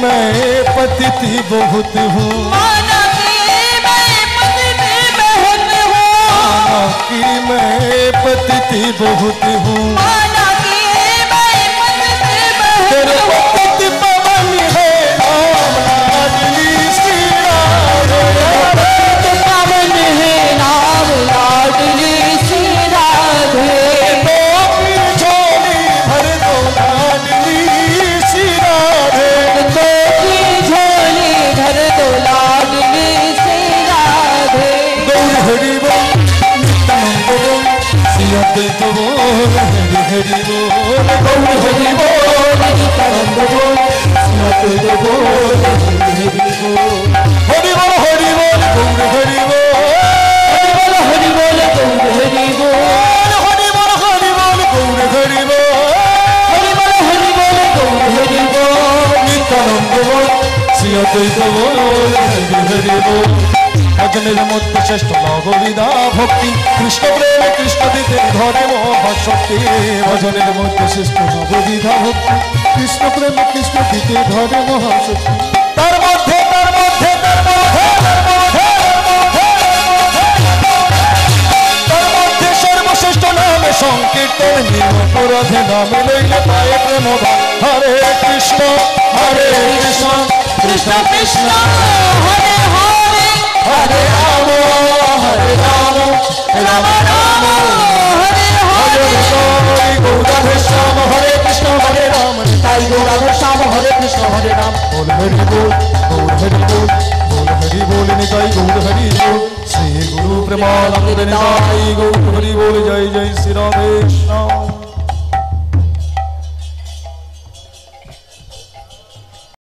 मैं पतिति बहुत हूँ, माना कि मैं पतित बहुत हूँ, माना कि मैं पतिति बहुत हूँ, माना कि मैं पतित तेरे बहुत हूँ। पति पवन है राम लाडली श्री राधे। पावन है नाम लाडली श्री राधे। झोली भर दो लाडली श्री राधे। तो की झोली भर दो लाडली श्री राधे। गौर हरि बोल नित्यानंद बोल श्री अद्वैत बोल हरि हरि बोल। गौर हरि बोल नित्यानंद बोल श्री अद्वैत बोल हरि हरि बोल। हरि बोल हरि बोल गौर हरि बोल। हरि बोल गौर हरि बोल। हरि बोल हरि बोल गौर हरि बोल। हरि बोल हरि बोल गौर हरि बोल। नित्यानंद बोल श्री अद्वैत बोल हरि हरि बोल। भजনের মধ্যে শ্রেষ্ঠ নববিধা ভক্তি, কৃষ্ণ প্রেমে কৃষ্ণ দিতে ধরে মহাশক্তি। ভজনের মধ্যে শ্রেষ্ঠ নববিধা ভক্তি, কৃষ্ণ প্রেমে কৃষ্ণ দিতে ধরে মহাশক্তি। তার মধ্যে তার মধ্যে তার মধ্যে তার মধ্যে সর্বশ্রেষ্ঠ নামে সংকীর্তন, নিরপরাধে নামে লইলে পায়ে প্রেম ধন। হরে কৃষ্ণ কৃষ্ণ কৃষ্ণ হরে হরে হরে রাম রাম রাম হরে হরে। হরে গৌরাধে শ্যাম হরে কৃষ্ণ হরে রাম। তাই গৌরাধে শ্যাম হরে কৃষ্ণ হরে রাম। बोल हरि बोल बोल हरि बोल बोल हरि बोल निताई गौर हरि बोल। श्री गुरु प्रेमानंद निताई गौर हरि बोल। जय जय श्री राधे श्याम।